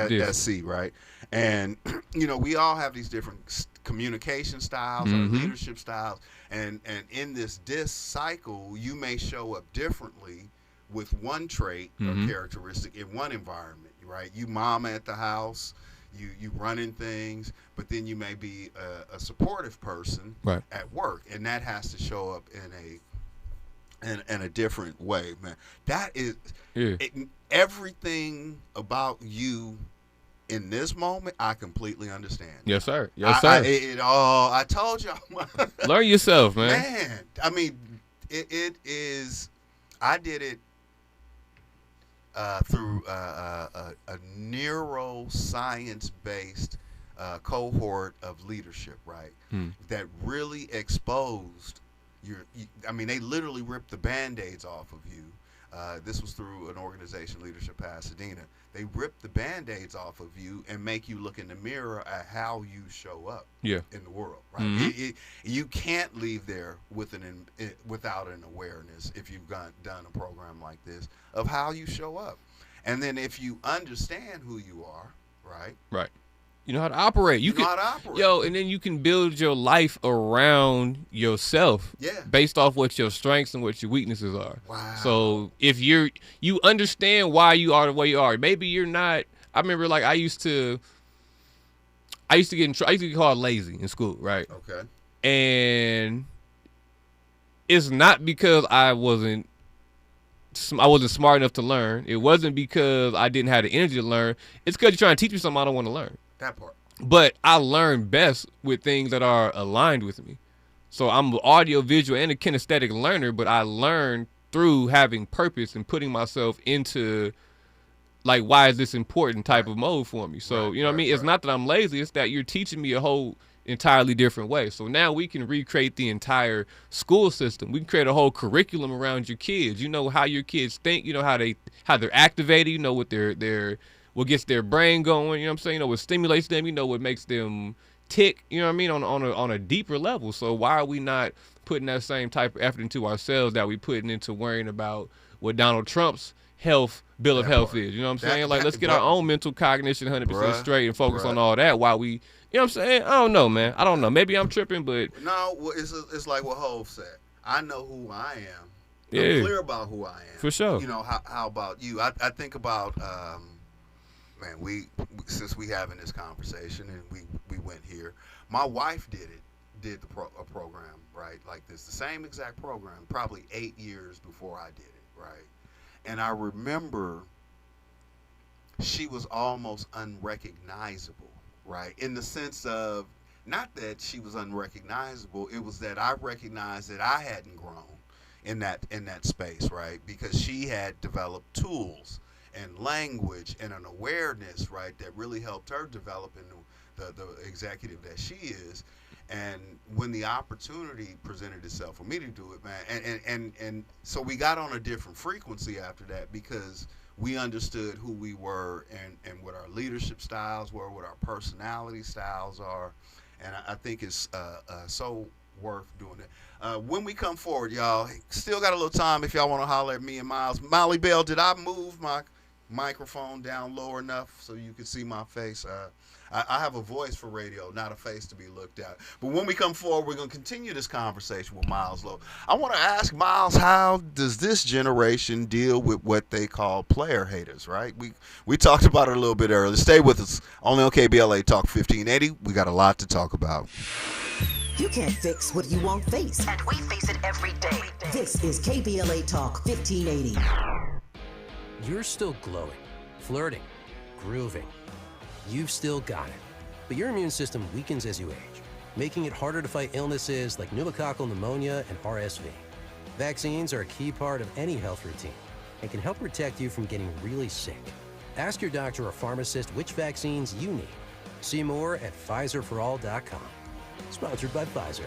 DISC, right? And, you know, we all have these different communication styles or leadership styles. And in this disc cycle, you may show up differently with one trait or characteristic in one environment, right? You mama at the house, you running things, but then you may be a supportive person Right. at work, and that has to show up in a different way, man. That is everything about you in this moment. I completely understand. Yes, sir. Yes, sir. I told y'all. Learn yourself, man. Man, I mean, it is. I did it through a neuroscience-based cohort of leadership, right? That really exposed I mean, they literally ripped the Band-Aids off of you. This was through an organization, Leadership Pasadena. They rip the Band-Aids off of you and make you look in the mirror at how you show up in the world, right? You can't leave there without an awareness, if you've done a program like this, of how you show up. And then if you understand who you are, right? Right. You know how to operate. You know how to operate. Yo, and then you can build your life around yourself based off what your strengths and what your weaknesses are. Wow. So if you understand why you are the way you are. Maybe you're not. I remember, like, I used to get called lazy in school, right? Okay. And it's not because I wasn't smart enough to learn. It wasn't because I didn't have the energy to learn. It's because you're trying to teach me something I don't want to learn. That part. But I learn best with things that are aligned with me. So I'm an audio, visual, and a kinesthetic learner, but I learn through having purpose and putting myself into, like, why is this important type of mode for me? So, you know what I mean? It's not that I'm lazy. It's that you're teaching me a whole entirely different way. So now we can recreate the entire school system. We can create a whole curriculum around your kids. You know how your kids think. You know how they're activated. You know what what gets their brain going. You know what I'm saying? You know what stimulates them. You know what makes them tick. You know what I mean? On a deeper level. So why are we not putting that same type of effort into ourselves that we putting into worrying about what Donald Trump's bill of health is? You know what I'm saying? Like, let's get our own mental cognition 100% straight and focus on all that while we, you know what I'm saying? I don't know, man. I don't know. Maybe I'm tripping, but no, well, it's like what Hov said. I know who I am. Yeah. I'm clear about who I am. For sure. You know, how about you? I think about man, we since we having this conversation and we went here. My wife did a program, right, like this, the same exact program, probably 8 years before I did it, right? And I remember she was almost unrecognizable, right? In the sense of, not that she was unrecognizable, it was that I recognized that I hadn't grown in that space, right? Because she had developed tools and language and an awareness, right, that really helped her develop into the executive that she is. And when the opportunity presented itself for me to do it, man, and so we got on a different frequency after that, because we understood who we were and what our leadership styles were, what our personality styles are. And I think it's so worth doing it. When we come forward, y'all, still got a little time if y'all want to holler at me and Miles. Molly Bell, did I move my microphone down low enough so you can see my face? I have a voice for radio, not a face to be looked at. But when we come forward, we're going to continue this conversation with Miles Lowe. I want to ask Miles, how does this generation deal with what they call player haters, right? We talked about it a little bit earlier. Stay with us. Only on KBLA Talk 1580. We got a lot to talk about. You can't fix what you won't face. And we face it every day. This is KBLA Talk 1580. You're still glowing, flirting, grooving. You've still got it. But your immune system weakens as you age, making it harder to fight illnesses like pneumococcal pneumonia and RSV. Vaccines are a key part of any health routine and can help protect you from getting really sick. Ask your doctor or pharmacist which vaccines you need. See more at PfizerForAll.com. Sponsored by Pfizer.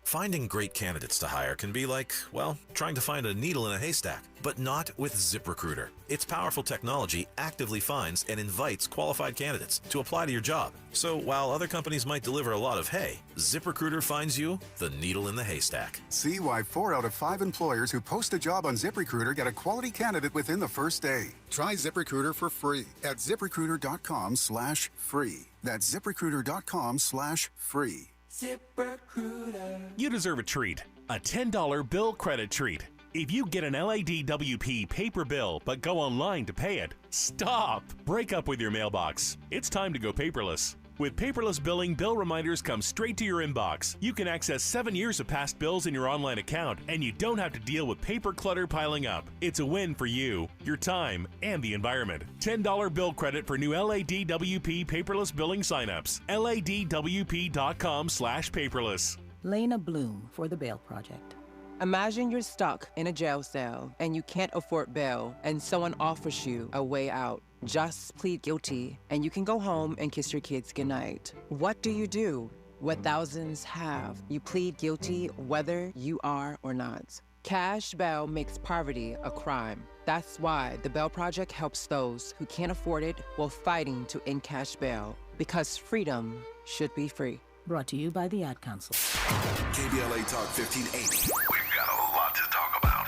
Finding great candidates to hire can be like, well, trying to find a needle in a haystack, but not with ZipRecruiter. Its powerful technology actively finds and invites qualified candidates to apply to your job. So while other companies might deliver a lot of hay, ZipRecruiter finds you the needle in the haystack. See why 4 out of 5 employers who post a job on ZipRecruiter get a quality candidate within the first day. Try ZipRecruiter for free at ZipRecruiter.com/free. That's ZipRecruiter.com/free. ZipRecruiter. You deserve a treat. A $10 bill credit treat. If you get an LADWP paper bill but go online to pay it, stop! Break up with your mailbox. It's time to go paperless. With paperless billing, bill reminders come straight to your inbox. You can access 7 years of past bills in your online account, and you don't have to deal with paper clutter piling up. It's a win for you, your time, and the environment. $10 bill credit for new LADWP paperless billing signups. LADWP.com/paperless. Lena Bloom for the Bail Project. Imagine you're stuck in a jail cell and you can't afford bail, and someone offers you a way out. Just plead guilty, and you can go home and kiss your kids goodnight. What do? What thousands have. You plead guilty whether you are or not. Cash bail makes poverty a crime. That's why the Bail Project helps those who can't afford it while fighting to end cash bail. Because freedom should be free. Brought to you by the Ad Council. KBLA Talk 1580. We've got a lot to talk about.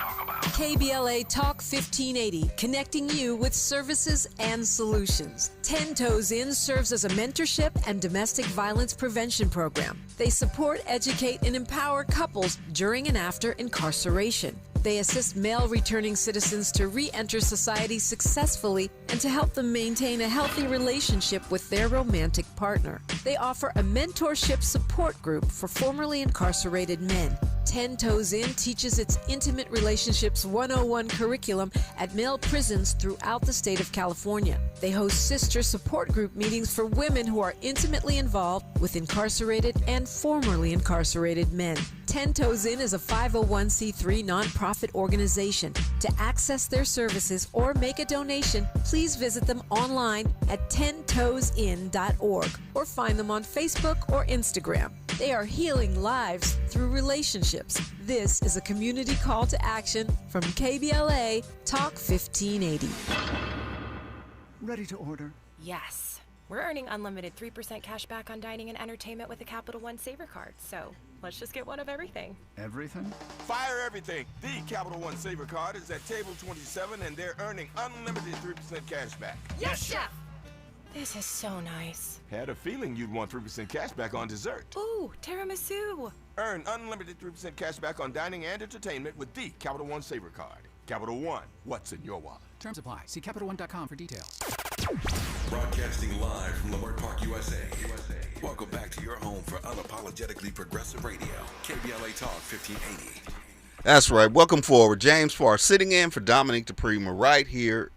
KBLA Talk 1580, connecting you with services and solutions. 10 Toes In serves as a mentorship and domestic violence prevention program. They support, educate, and empower couples during and after incarceration. They assist male returning citizens to re-enter society successfully and to help them maintain a healthy relationship with their romantic partner. They offer a mentorship support group for formerly incarcerated men. 10 Toes In teaches its Intimate Relationships 101 curriculum at male prisons throughout the state of California. They host sister support group meetings for women who are intimately involved with incarcerated and formerly incarcerated men. 10 Toes In is a 501c3 nonprofit organization. To access their services or make a donation, please visit them online at 10toesin.org or find them on Facebook or Instagram. They are healing lives through relationships. This is a community call to action from KBLA Talk 1580. Ready to order? Yes. We're earning unlimited 3% cash back on dining and entertainment with a Capital One Saver card, so let's just get one of everything. Everything? Fire everything. The Capital One Saver card is at table 27, and they're earning unlimited 3% cash back. Yes, Chef! This is so nice. Had a feeling you'd want 3% cash back on dessert. Ooh, tiramisu. Earn unlimited 3% cash back on dining and entertainment with the Capital One Saver card. Capital One, what's in your wallet? Terms apply. See CapitalOne.com for details. Broadcasting live from Leimert Park, USA. Welcome back to your home for unapologetically progressive radio. KBLA Talk 1580. That's right. Welcome forward. James Farr sitting in for Dominique DePrima right here.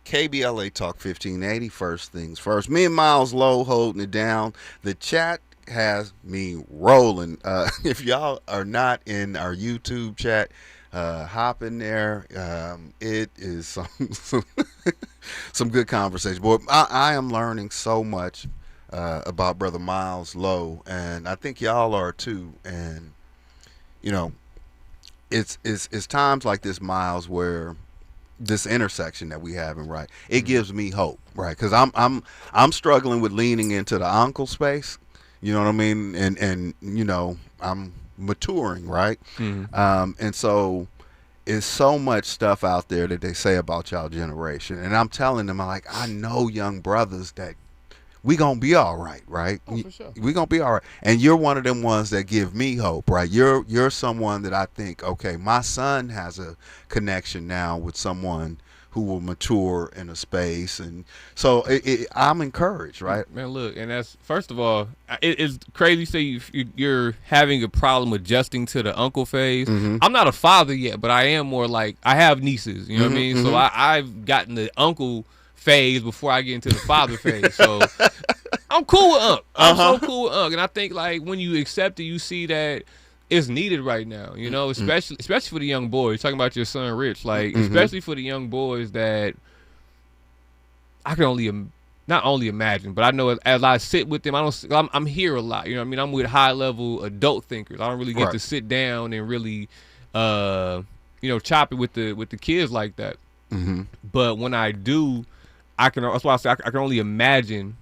KBLA Talk 1580. First things first. Me and Miles Lowe holding it down. The chat has me rolling. If y'all are not in our YouTube chat, hop in there. It is some good conversation. Boy, I am learning so much about Brother Miles Lowe, and I think y'all are too. And you know, it's times like this, Miles, where this intersection that we have, and right, it gives me hope, right? Because I'm struggling with leaning into the uncle space. You know what I mean? And you know, I'm maturing, right? And so it's so much stuff out there that they say about y'all generation, and I'm telling them, I'm like, I know young brothers that we gonna be all right, right? Oh, for sure. We gonna be all right. And you're one of them ones that give me hope, right? You're someone that I think, okay, my son has a connection now with someone who will mature in a space, and so I'm encouraged, right? Man, look, and that's, first of all, it's crazy to say you're having a problem adjusting to the uncle phase. I'm not a father yet, but I am more like, I have nieces, you know what I mean? So I've gotten the uncle phase before I get into the father phase. So I'm cool with Unc. I'm so cool with Unc. And I think, like, when you accept it, you see that it's needed right now, you know, especially for the young boys. Talking about your son Rich, like, especially for the young boys that I can only not only imagine, but I know as I sit with them, I'm here a lot, you know what I mean? I'm with high level adult thinkers. I don't really get to sit down and really you know, chop it with the kids like that. But when I do, that's why I say I can only imagine.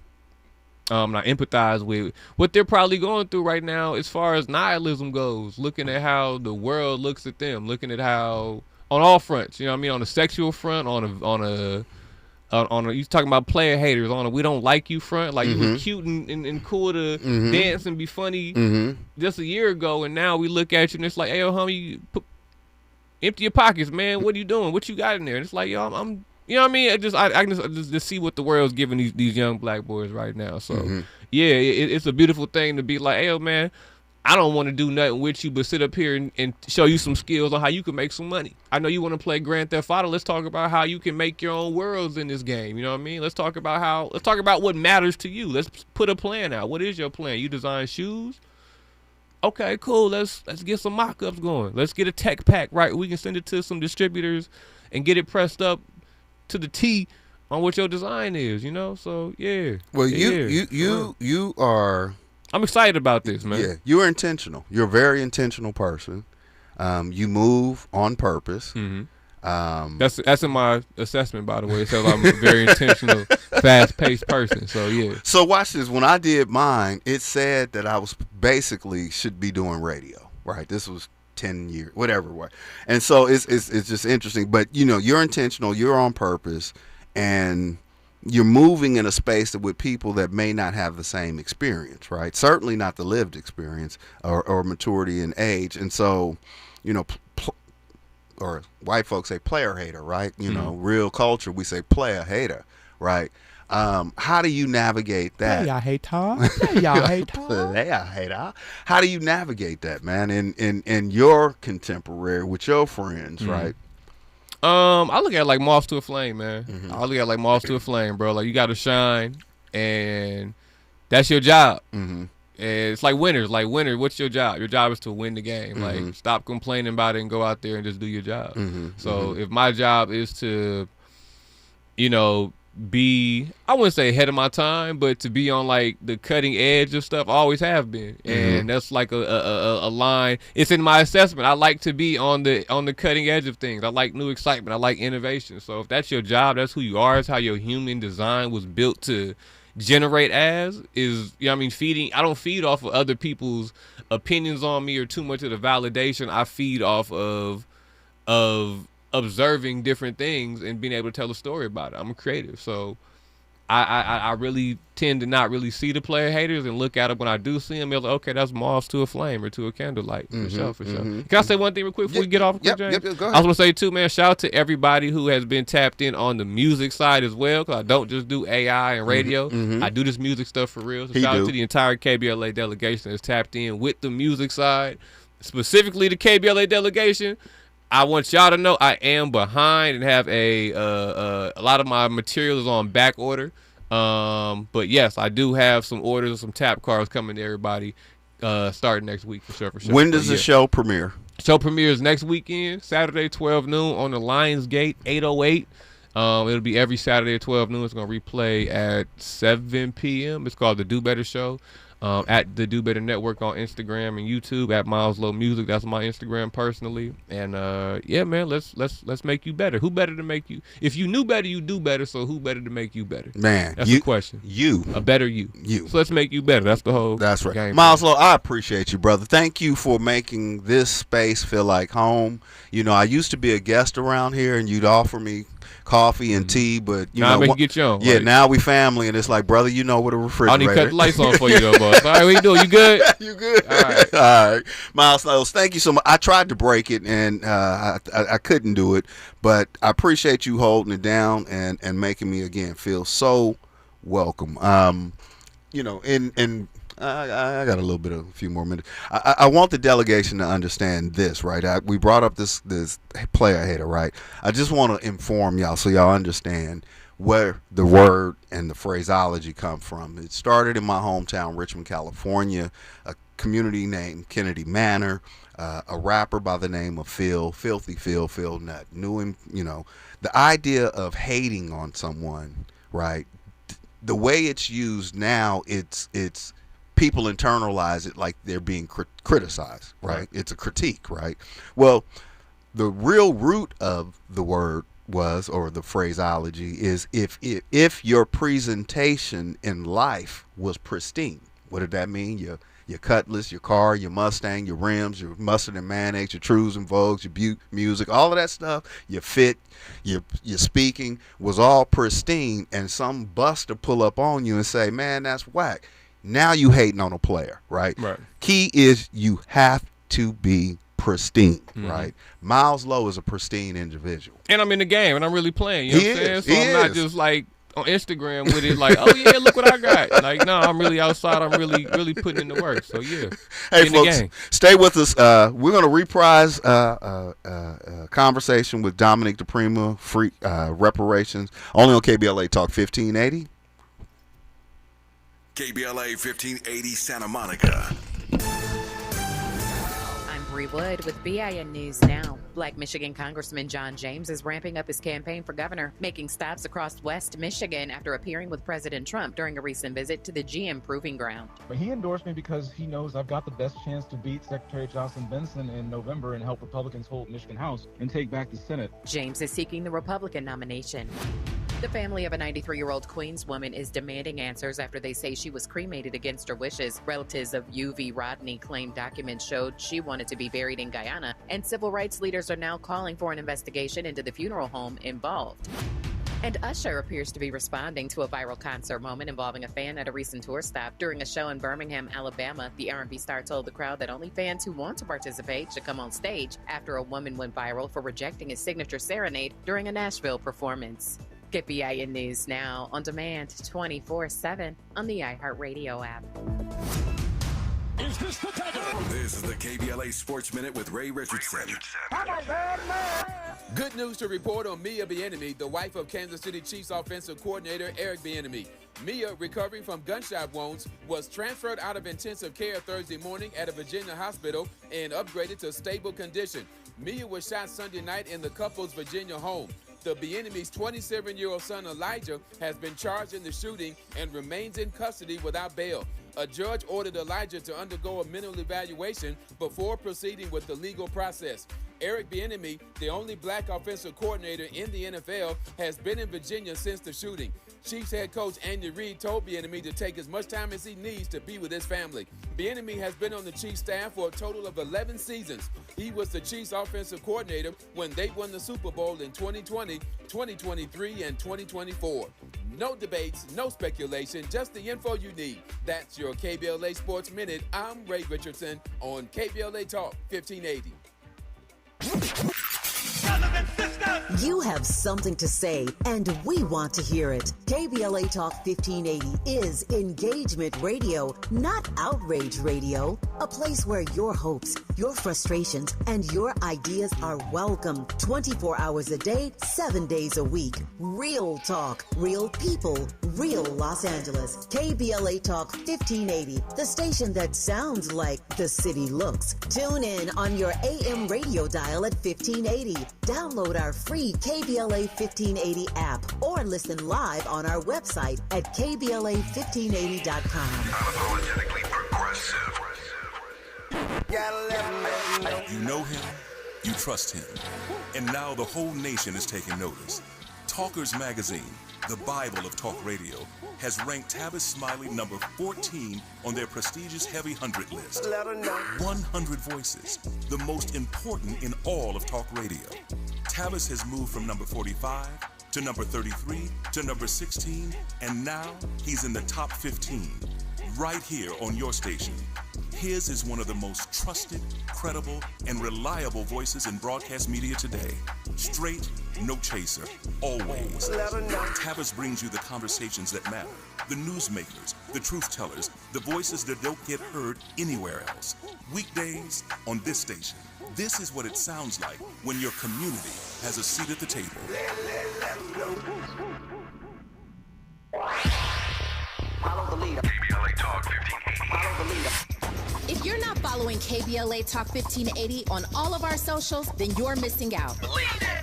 And I empathize with what they're probably going through right now as far as nihilism goes, looking at how the world looks at them, looking at how, on all fronts, you know what I mean, on the sexual front, on a you talking about player haters, on a we don't like you front, like you was cute and cool to dance and be funny just a year ago, and now we look at you and it's like, hey, yo, homie, empty your pockets, man. What are you doing? What you got in there? And it's like, yo, I'm you know what I mean? I just see what the world's giving these young black boys right now. So yeah, it's a beautiful thing to be like, hey, yo, man, I don't want to do nothing with you but sit up here and show you some skills on how you can make some money. I know you want to play Grand Theft Auto. Let's talk about how you can make your own worlds in this game. You know what I mean? Let's talk about what matters to you. Let's put a plan out. What is your plan? You design shoes? Okay, cool. Let's get some mock-ups going. Let's get a tech pack, right? We can send it to some distributors and get it pressed up to the T on what your design is, you know? So, yeah. Well, you are... I'm excited about this, man. Yeah, you're intentional. You're a very intentional person. You move on purpose. That's in my assessment, by the way. It says I'm a very intentional, fast-paced person. So yeah. So watch this. When I did mine, it said that I was basically should be doing radio. Right. This was 10 years, whatever. And so it's just interesting. But you know, you're intentional. You're on purpose, and you're moving in a space with people that may not have the same experience, right? Certainly not the lived experience or maturity in age. And so, you know, or white folks say player hater, right? You know, real culture, we say player hater, right? How do you navigate that? Player hater. Player hater. Player hater. How do you navigate that, man, in your contemporary with your friends, right? I look at it like moths to a flame, man. I look at it like moths to a flame, bro. Like, you got to shine, and that's your job. And it's like winners. Like, winner, what's your job? Your job is to win the game. Like, stop complaining about it and go out there and just do your job. So if my job is to, you know, be, I wouldn't say ahead of my time, but to be on like the cutting edge of stuff, I always have been. And that's like a line. It's in my assessment. I like to be on the cutting edge of things. I like new excitement. I like innovation. So if that's your job, that's who you are. It's how your human design was built to generate is, you know what I mean, feeding. I don't feed off of other people's opinions on me or too much of the validation. I feed off of observing different things and being able to tell a story about it. I'm a creative, so I really tend to not really see the player haters and look at it when I do see them. They're like, okay, that's moths to a flame or to a candlelight. For sure. Can I say one thing real quick before we get off? Yep, James? go ahead. I was gonna say too, man. Shout out to everybody who has been tapped in on the music side as well. Cause I don't just do AI and radio. I do this music stuff for real. So shout out to the entire KBLA delegation that's tapped in with the music side, specifically the KBLA delegation. I want y'all to know I am behind and have a lot of my material is on back order. But yes, I do have some orders and some tap cards coming to everybody starting next week for sure. When does the show premiere? Show premieres next weekend, Saturday 12 noon on the Lionsgate 808. It'll be every Saturday at 12 noon. It's going to replay at 7 p.m. It's called The Do Better Show. At the Do Better Network on Instagram and YouTube, at Miles Low Music. That's my Instagram personally. And yeah, man, let's make you better. Who better to make you? If you knew better, you do better. So who better to make you better? Man, that's the question. You, a better you. You. So let's make you better. That's the whole. That's right. Game Miles Low, I appreciate you, brother. Thank you for making this space feel like home. You know, I used to be a guest around here, and you'd offer me coffee and tea, but you now know, I can get you on. Yeah, right? Now we family, and it's like, brother, you know what a refrigerator. I need to cut the lights on for you, though, boss. All right, what you doing? You good? You good? All right. All right, Miles Lowe, thank you so much. I tried to break it, and I couldn't do it, but I appreciate you holding it down and making me again feel so welcome. You know, and I got a few more minutes. I want the delegation to understand this, right? We brought up this player hater, right? I just want to inform y'all so y'all understand where the word and the phraseology come from. It started in my hometown, Richmond, California, a community named Kennedy Manor, a rapper by the name of Filthy Phil Nutt. Knew him, you know. The idea of hating on someone, right? The way it's used now, it's people internalize it like they're being criticized, right? It's a critique, right? Well, the real root of the word was, or the phraseology is, if your presentation in life was pristine. What did that mean? Your Cutlass, your car, your Mustang, your rims, your mustard and mayonnaise, your trues and vogues, your Butte music, all of that stuff, your fit, your speaking was all pristine, and some buster pull up on you and say, man, that's whack. Now you hating on a player, right? Right. Key is you have to be pristine, right? Miles Lowe is a pristine individual. And I'm in the game, and I'm really playing. You know what I'm saying? So I'm not just like on Instagram with it like, oh, yeah, look what I got. Like, no, I'm really outside. I'm really putting in the work. So, yeah. Hey, in folks, the game. Stay with us. We're going to reprise conversation with Dominic DePrima, free reparations, only on KBLA Talk 1580. KBLA 1580 Santa Monica. I'm Bree Wood with BIN News Now. Black Michigan Congressman John James is ramping up his campaign for governor, making stops across West Michigan after appearing with President Trump during a recent visit to the GM Proving Ground. But he endorsed me because he knows I've got the best chance to beat Secretary Jocelyn Benson in November and help Republicans hold Michigan House and take back the Senate. James is seeking the Republican nomination. The family of a 93-year-old Queens woman is demanding answers after they say she was cremated against her wishes. Relatives of U.V. Rodney claim documents showed she wanted to be buried in Guyana, and civil rights leaders are now calling for an investigation into the funeral home involved. And Usher appears to be responding to a viral concert moment involving a fan at a recent tour stop. During a show in Birmingham, Alabama, the R&B star told the crowd that only fans who want to participate should come on stage after a woman went viral for rejecting his signature serenade during a Nashville performance. Get BIN News Now on demand 24/7 on the iHeartRadio app. Is this the title? This is the KBLA Sports Minute with Ray Richardson. Good news to report on Mia Bieniemy, the wife of Kansas City Chiefs offensive coordinator Eric Bieniemy. Mia, recovering from gunshot wounds, was transferred out of intensive care Thursday morning at a Virginia hospital and upgraded to stable condition. Mia was shot Sunday night in the couple's Virginia home. The Bieniemy's 27-year-old son Elijah has been charged in the shooting and remains in custody without bail. A judge ordered Elijah to undergo a mental evaluation before proceeding with the legal process. Eric Bieniemy, the only black offensive coordinator in the NFL, has been in Virginia since the shooting. Chiefs head coach Andy Reid told Bieniemy to take as much time as he needs to be with his family. Bieniemy has been on the Chiefs staff for a total of 11 seasons. He was the Chiefs offensive coordinator when they won the Super Bowl in 2020, 2023, and 2024. No debates, no speculation, just the info you need. That's your KBLA Sports Minute. I'm Ray Richardson on KBLA Talk 1580. You have something to say, and we want to hear it. KBLA Talk 1580 is engagement radio, not outrage radio. A place where your hopes, your frustrations, and your ideas are welcome. 24 hours a day, 7 days a week. Real talk, real people, real Los Angeles. KBLA Talk 1580, the station that sounds like the city looks. Tune in on your AM radio dial at 1580. Download our free KBLA 1580 app or listen live on our website at KBLA1580.com. Unapologetically progressive. You know him, you trust him, and now the whole nation is taking notice. Talkers Magazine, the Bible of talk radio, has ranked Tavis Smiley number 14 on their prestigious Heavy 100 list. 100 voices, the most important in all of talk radio. Tavis has moved from number 45 to number 33 to number 16, and now he's in the top 15, right here on your station. His is one of the most trusted, credible, and reliable voices in broadcast media today. Straight, no chaser, always. Tavis brings you the conversations that matter, the newsmakers, the truth tellers, the voices that don't get heard anywhere else. Weekdays on this station. This is what it sounds like when your community has a seat at the table. Follow the leader. KBLA Talk 1580. Follow the leader. If you're not following KBLA Talk 1580 on all of our socials, then you're missing out.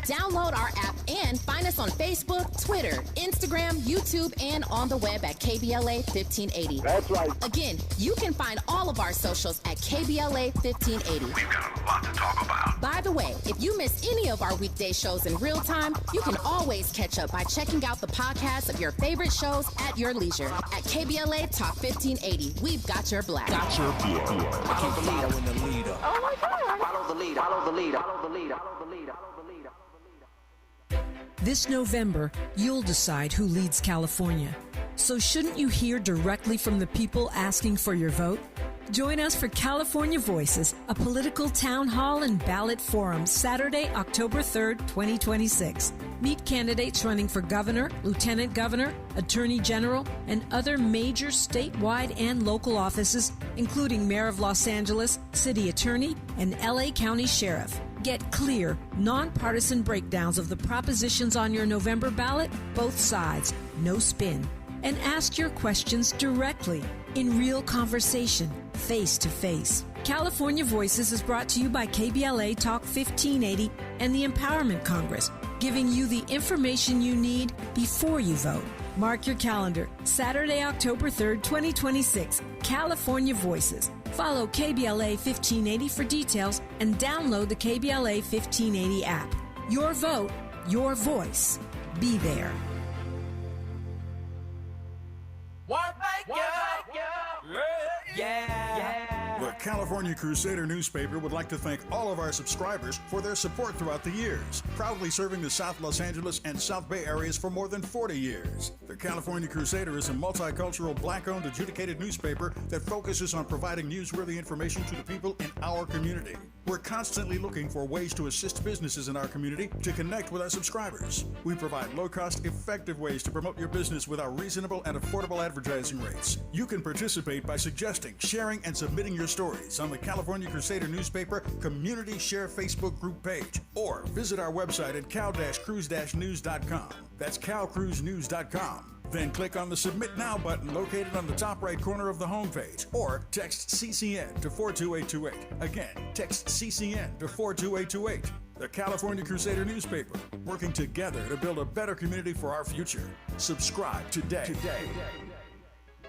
Download our app and find us on Facebook, Twitter, Instagram, YouTube, and on the web at KBLA 1580. That's right. Again, you can find all of our socials at KBLA 1580. We've got a lot to talk about. By the way, if you miss any of our weekday shows in real time, you can always catch up by checking out the podcasts of your favorite shows at your leisure. At KBLA Talk 1580, we've got your black. Got your black. Follow the leader. Oh my God. Follow the leader. Follow the leader. Follow the leader. Follow the leader. Follow the leader. This November, you'll decide who leads California. So shouldn't you hear directly from the people asking for your vote? Join us for California Voices, a political town hall and ballot forum, Saturday, October 3rd, 2026. Meet candidates running for governor, lieutenant governor, attorney general, and other major statewide and local offices, including Mayor of Los Angeles, city attorney, and LA County Sheriff. Get clear, nonpartisan breakdowns of the propositions on your November ballot, both sides, no spin. And ask your questions directly, in real conversation, face to face. California Voices is brought to you by KBLA Talk 1580 and the Empowerment Congress, giving you the information you need before you vote. Mark your calendar, Saturday, October 3rd, 2026, California Voices. Follow KBLA 1580 for details and download the KBLA 1580 app. Your vote, your voice. Be there. The California Crusader newspaper would like to thank all of our subscribers for their support throughout the years, proudly serving the South Los Angeles and South Bay areas for more than 40 years. The California Crusader is a multicultural, black-owned, adjudicated newspaper that focuses on providing newsworthy information to the people in our community. We're constantly looking for ways to assist businesses in our community to connect with our subscribers. We provide low-cost, effective ways to promote your business with our reasonable and affordable advertising rates. You can participate by suggesting, sharing, and submitting your stories on the California Crusader newspaper Community Share Facebook group page, or visit our website at cal-cruise-news.com. That's calcruisenews.com. Then click on the Submit Now button located on the top right corner of the homepage, or text CCN to 42828. Again, text CCN to 42828. The California Crusader newspaper, working together to build a better community for our future. Subscribe today.